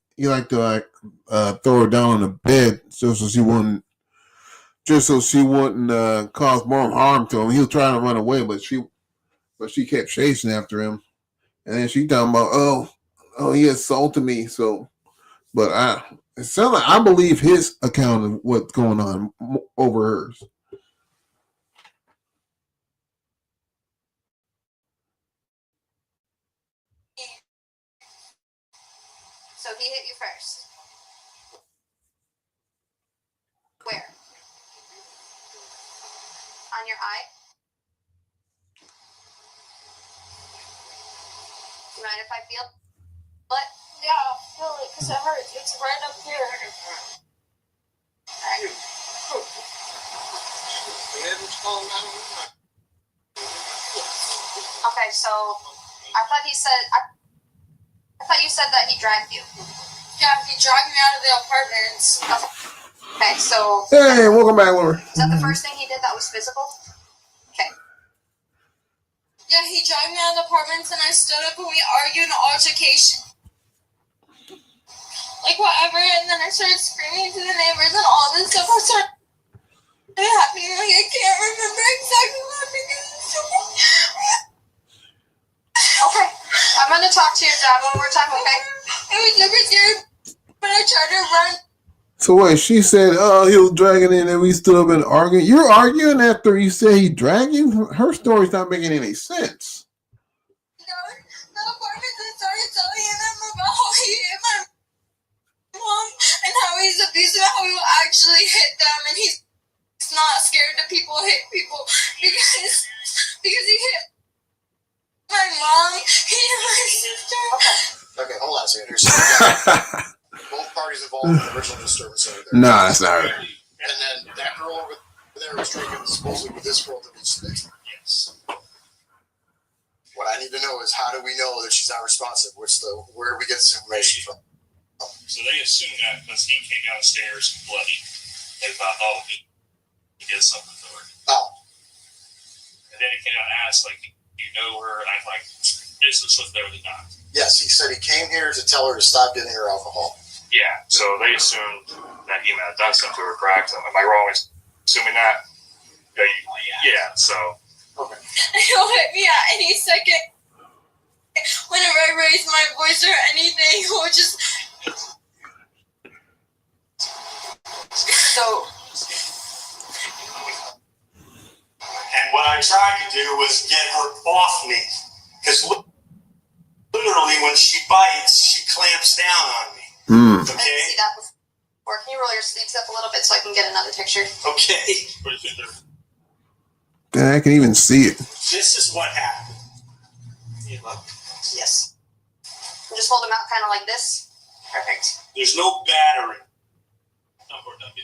throw her down on the bed so she wouldn't cause more harm to him. He was trying to run away, but she kept chasing after him, and then she talking about oh he assaulted me. So, but it sounds like I believe his account of what's going on over hers. So he hit you first. eye? You mind if I feel it? Yeah, I feel it because it hurts. It's right up here. Okay, so I thought you said that he dragged you. Yeah, he dragged me out of the apartments. Okay, so Hey, welcome back, Laura. is that the first thing he did that was physical? Okay. Yeah, he dragged me out of the apartments and I stood up and we argued an altercation. Like whatever, and then I started screaming to the neighbors and all this stuff was started happening. Like I can't remember exactly what happened. Okay. I'm gonna talk to your dad one more time, okay? It was never scary, but I tried to run. So wait, she said, "Oh, he was dragging in, and we stood up and arguing." You're arguing after you say he dragged you? Her story's not making any sense. The apartments and started telling them about how he hit my mom and how he's abusive, how he will actually hit them, and he's not scared that people hit people because he hit my mom, he hit my sister. Okay, hold on a second. Here's both parties involved in the original disturbance over there. Nah, that's not her. And then that girl over there was drinking supposedly with this girl to be next. Yes. What I need to know is how do we know that she's not responsive? Where do we get this information from? So they assume that because he came downstairs bloody, they thought, oh, he did something to her. Oh. And then he came out and asked, like, do you know her? And I'm like, this was literally not. Yes, he said he came here to tell her to stop getting her alcohol. Yeah, so they assumed that he might have done something to her, correct? Am I wrong in assuming that? Yeah, so. Okay. He'll hit me at any second. Whenever I raise my voice or anything, he'll just. So And what I tried to do was get her off me. Because literally when she bites, she clamps down on me. I didn't Okay? see that before. Can you roll your sleeves up a little bit so I can get another picture? Okay. I can even see it. This is what happened. Yes. And just hold them out kind of like this. Perfect. There's no battery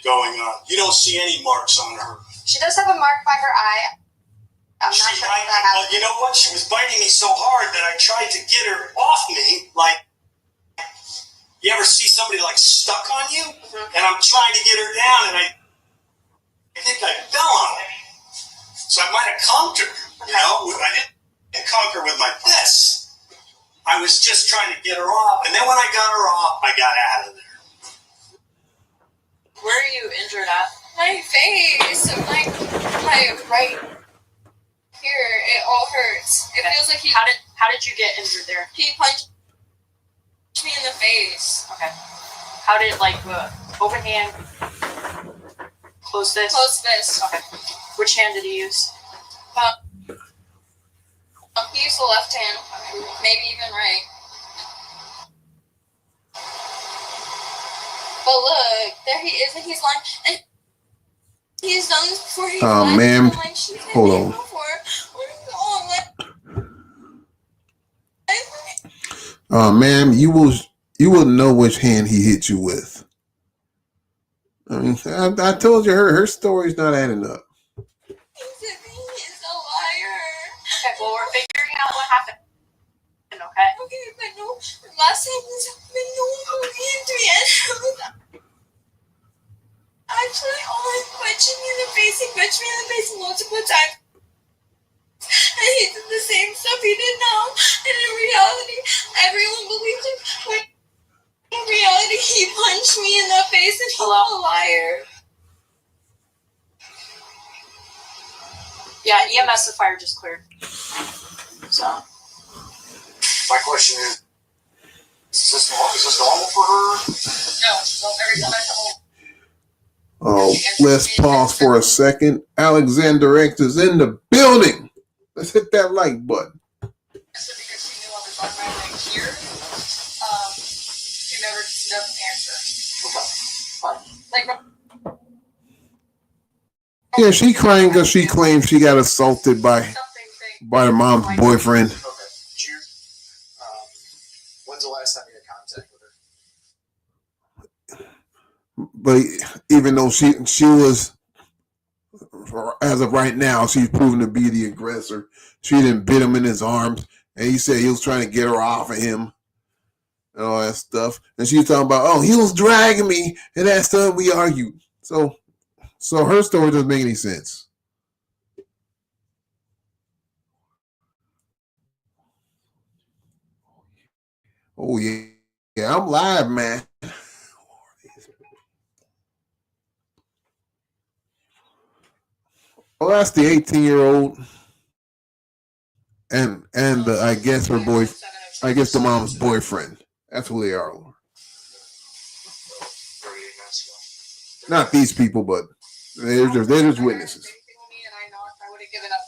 going on. You don't see any marks on her. She does have a mark by her eye. I'm not She sure might, if that well, you know what? She was biting me so hard that I tried to get her off me. Like, you ever see somebody like stuck on you? And I'm trying to get her down, and I think I fell on her. So I might have conked her. You know, I didn't conk her with my fists. I was just trying to get her off, and then when I got her off, I got out of there. Where are you injured at? My face, my right here, it all hurts. It feels like How did you get injured there? he punched me in the face. Okay. How did open hand, close fist? Close fist. Okay. Which hand did he use? He used the left hand, maybe even right. But look, there he is, and he's lying. And he's done this before. He's lying. Ma'am, I'm like, she's hold hit me on. before. Ma'am, you will know which hand he hit you with. I mean, I told you her story's not adding up. He's a liar. Okay, well, we're figuring out what happened, okay? Okay, but no, last time this happened, no one believed me. And actually, all him punching me in the face, he punched me in the face multiple times. And he did the same stuff he did now. And in reality, everyone believed him. But in reality, he punched me in the face and he's a liar. Yeah, EMS and fire just cleared. So. My question is this normal for her? No, every time I come home. Oh, let's pause for a second. Alexander X is in the building. Let's hit that like button. Because she knew I was on my way here, she never doesn't answer. Like, Yeah, she crying because she claims she got assaulted by her mom's boyfriend. Okay. Did you, when's the last time you had contact with her? But even though she was, as of right now, she's proven to be the aggressor. She didn't bit him in his arms, and he said he was trying to get her off of him and all that stuff. And she was talking about, oh, he was dragging me, and that stuff. We argued. So her story doesn't make any sense. Oh yeah, I'm live, man. Well, that's the 18-year-old, and I guess her boy, I guess the mom's boyfriend. That's who they are. 38 minutes ago. Not these people, but they're just witnesses. And I would have given up.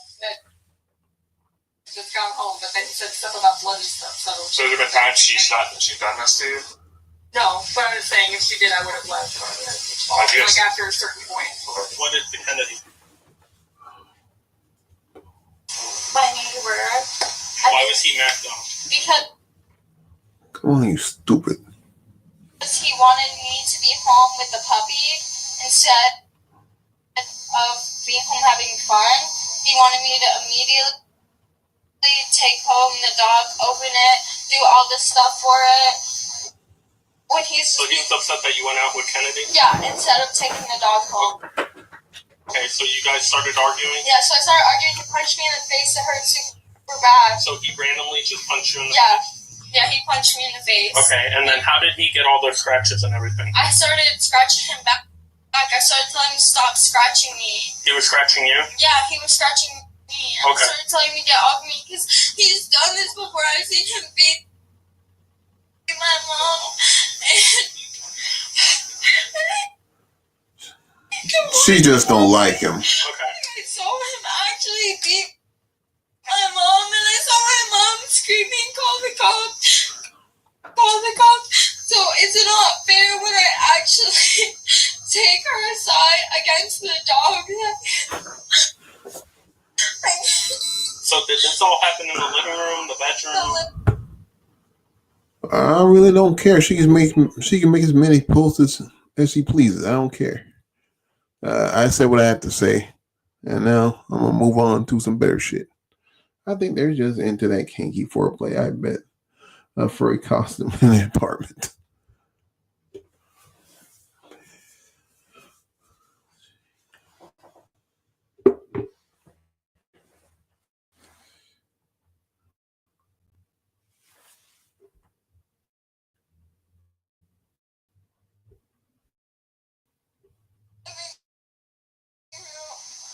Just gone home, but then he said stuff about blood and stuff. So there have been times she's done this to you? No, but I was saying if she did, I would have left. Like after a certain point. What did the Kennedy? My neighbor. Why was he mad though? Because Come on, you stupid. he wanted me to be home with the puppy instead of being home having fun. He wanted me to immediately take home the dog, open it, do all this stuff for it. When So he's upset that you went out with Kennedy? yeah, instead of taking the dog home. Okay, so you guys started arguing? Yeah, so I started arguing. He punched me in the face. It hurt super bad. So he randomly just punched you in the Yeah. face? Yeah, he punched me in the face. Okay, and then how did he get all those scratches and everything? I started scratching him back. I started telling him to stop scratching me. He was scratching you? Yeah, he was scratching me. And Okay. I started telling him to get off me because he's done this before. I've seen him beat my mom. She just don't like him. Okay. I saw him actually beat my mom, and I saw my mom screaming, "Call the cops! Call the cops!" So it's not fair when I actually take her side against the dog. So did this all happen in the living room, the bedroom? I really don't care. She can make as many posts as she pleases. I don't care. I said what I have to say, and now I'm gonna move on to some better shit. I think they're just into that kinky foreplay. I bet a furry costume in the apartment.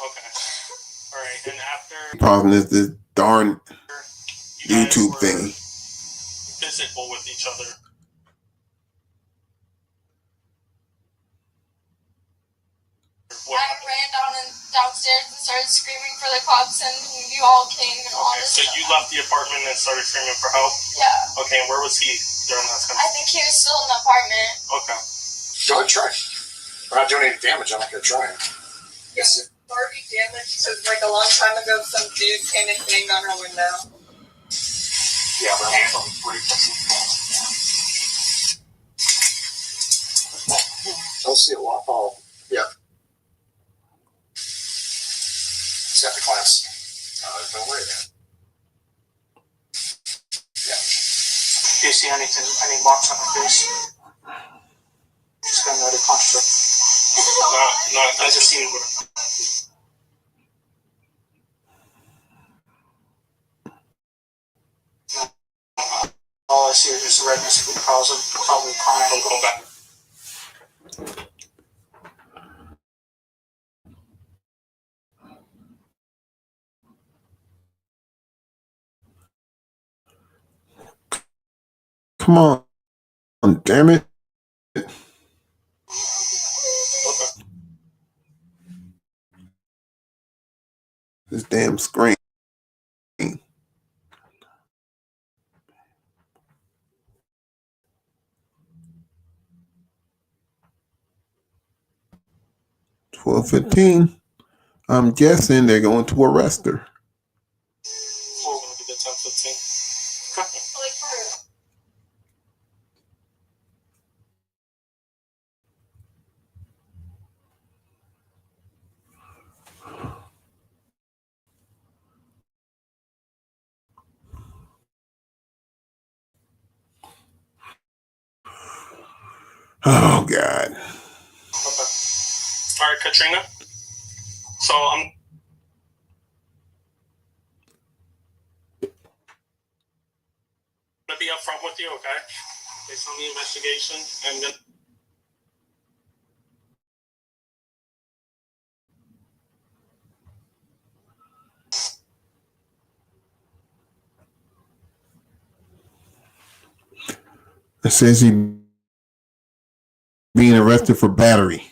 Okay. Alright, and after Problem is this darn you guys YouTube were thing. physical with each other. I ran downstairs and started screaming for the cops, and you all came and all Okay, this so stuff. you left the apartment and started screaming for help? Yeah. Okay, and where was he during that time? I think he was still in the apartment. Okay. Go ahead, try. We're not doing any damage. I'm not going to try. Yes. Barbie damage because like a long time ago, some dude came and banged on her window. Yeah, but I'm from Don't see a waterfall. Yeah. It's got the clamps. Don't worry about it. Yeah. Do you see anything, any marks on her face? Just been ready to punch her. No, I just seen All I see is just redness because of probably crying. Go back. Come on, damn it! Okay. This damn screen. $12:15. I'm guessing they're going to arrest her. We're gonna be the 10:15. Okay. Oh God. Okay. All right, Katrina. So I'm gonna be upfront with you, okay? Based on the investigation, I'm gonna. It says he being arrested for battery.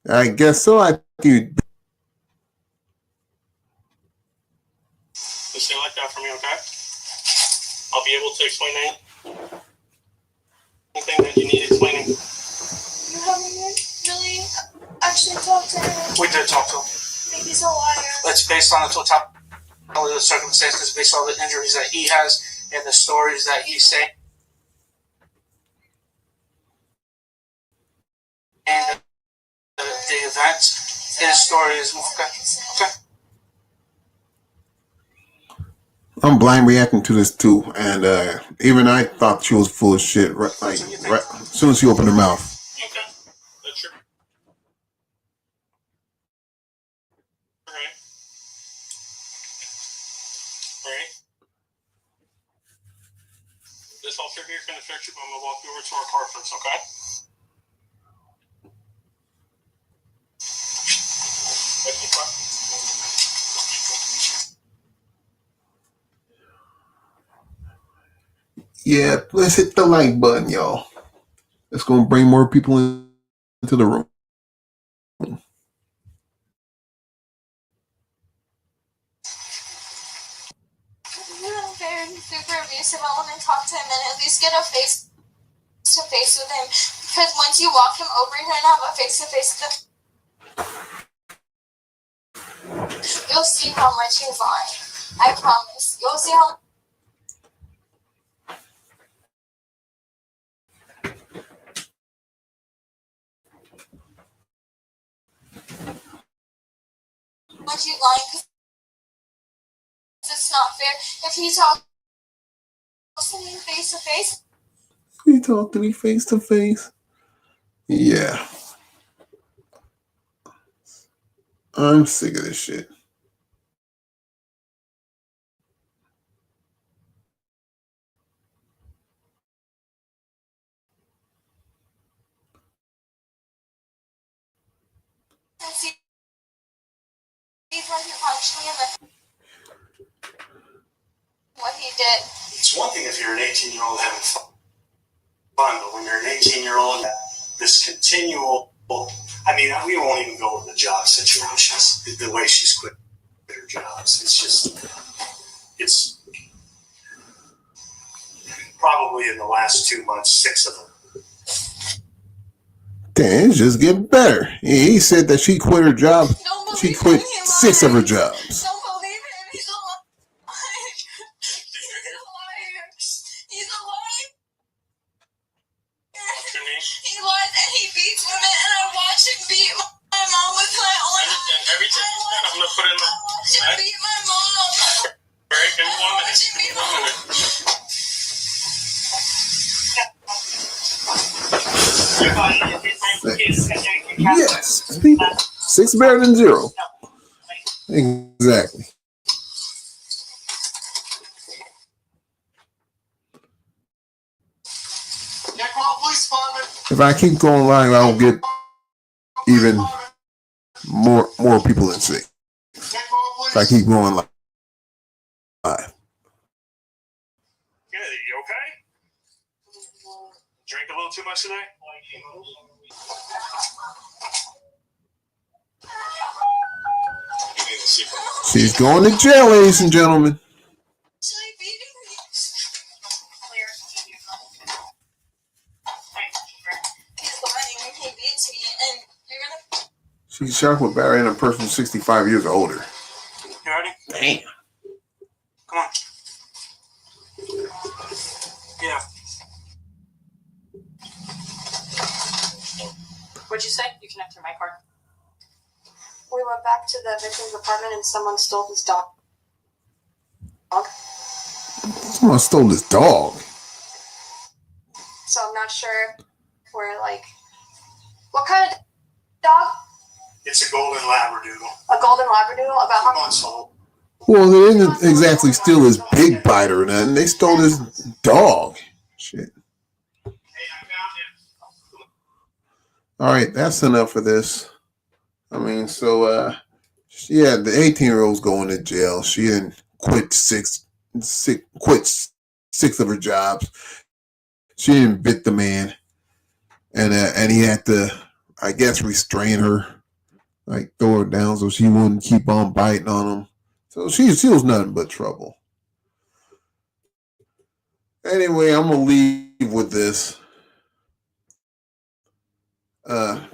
I guess so. I think Just stay like that for me, okay? I'll be able to explain anything that you need explaining. You haven't really actually talked to him. We did talk to him. Maybe he's a liar. It's based on the totality of the circumstances, based on the injuries that he has and the stories that he's saying. And the events, his story is okay. Okay. I'm blind reacting to this too, and even I thought she was full of shit. Right, as soon as she opened her mouth. Okay. That's true. Alright. Alright. This officer here can affect you, but I'm gonna walk you over to our car first, okay? Thank you, car. Yeah, let's hit the like button, y'all. It's gonna bring more people into the room. You know, very super abusive. I want to talk to him and at least get a face to face with him. Because once you walk him over here and have a face to face with him, you'll see how much he's lying. I promise. You'll see how. Much he's lying. Because it's not fair. If he talks to me face to face. You talk to me face to face. Yeah. I'm sick of this shit. He's when he punched me in the. What he did. It's one thing if you're an 18-year-old having fun, but when you're an 18-year-old, this continual, I mean, we won't even go with the job situations, the way she's quit her jobs. It's just, it's probably in the last 2 months, 6 of them. Damn, it's just getting better. He said that she quit her job. She quit 6 of her jobs. Don't believe him. He's a liar. He's a liar. He's a liar. What's your name? He lies and he beats women, and I watch him beat my mom with my own eyes. Every time you stand, I'm gonna put in the. I watch him beat my mom. Alright, give me 1 minute. Give me 1 minute. Yes. I think 6 better than 0. Exactly. If I keep going live, I'll get even more people in sync. If I keep going live. Yeah, you okay? Drink a little too much today? She's going to jail, ladies and gentlemen. She's shot with battery and a person 65 years older. You ready? Damn. Come on. Yeah. What'd you say? You connected my car. We went back to the victim's apartment and someone stole his dog. Someone stole his dog. So I'm not sure if we're like, what kind of dog? It's a golden labradoodle. A golden labradoodle? About how 2 months old. Well, they didn't exactly steal his big bite or nothing. They stole his dog. Shit. All right, that's enough for this. I mean, so yeah, the 18-year-old's going to jail. She didn't quit six of her jobs. She didn't bit the man, and he had to, I guess, restrain her, like throw her down so she wouldn't keep on biting on him. So she was nothing but trouble. Anyway, I'm gonna leave with this.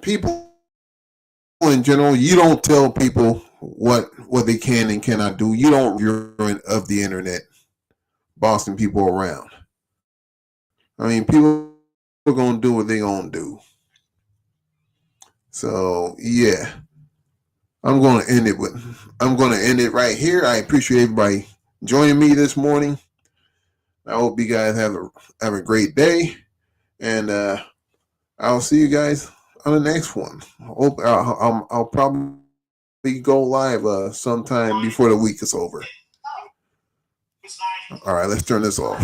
People in general, you don't tell people what they can and cannot do. You don't ruin of the internet, bossing people around. I mean, people are gonna do what they gonna do. So yeah, I'm gonna end it right here. I appreciate everybody joining me this morning. I hope you guys have a great day, and I'll see you guys on the next one. I'll probably go live sometime before the week is over. All right, let's turn this off.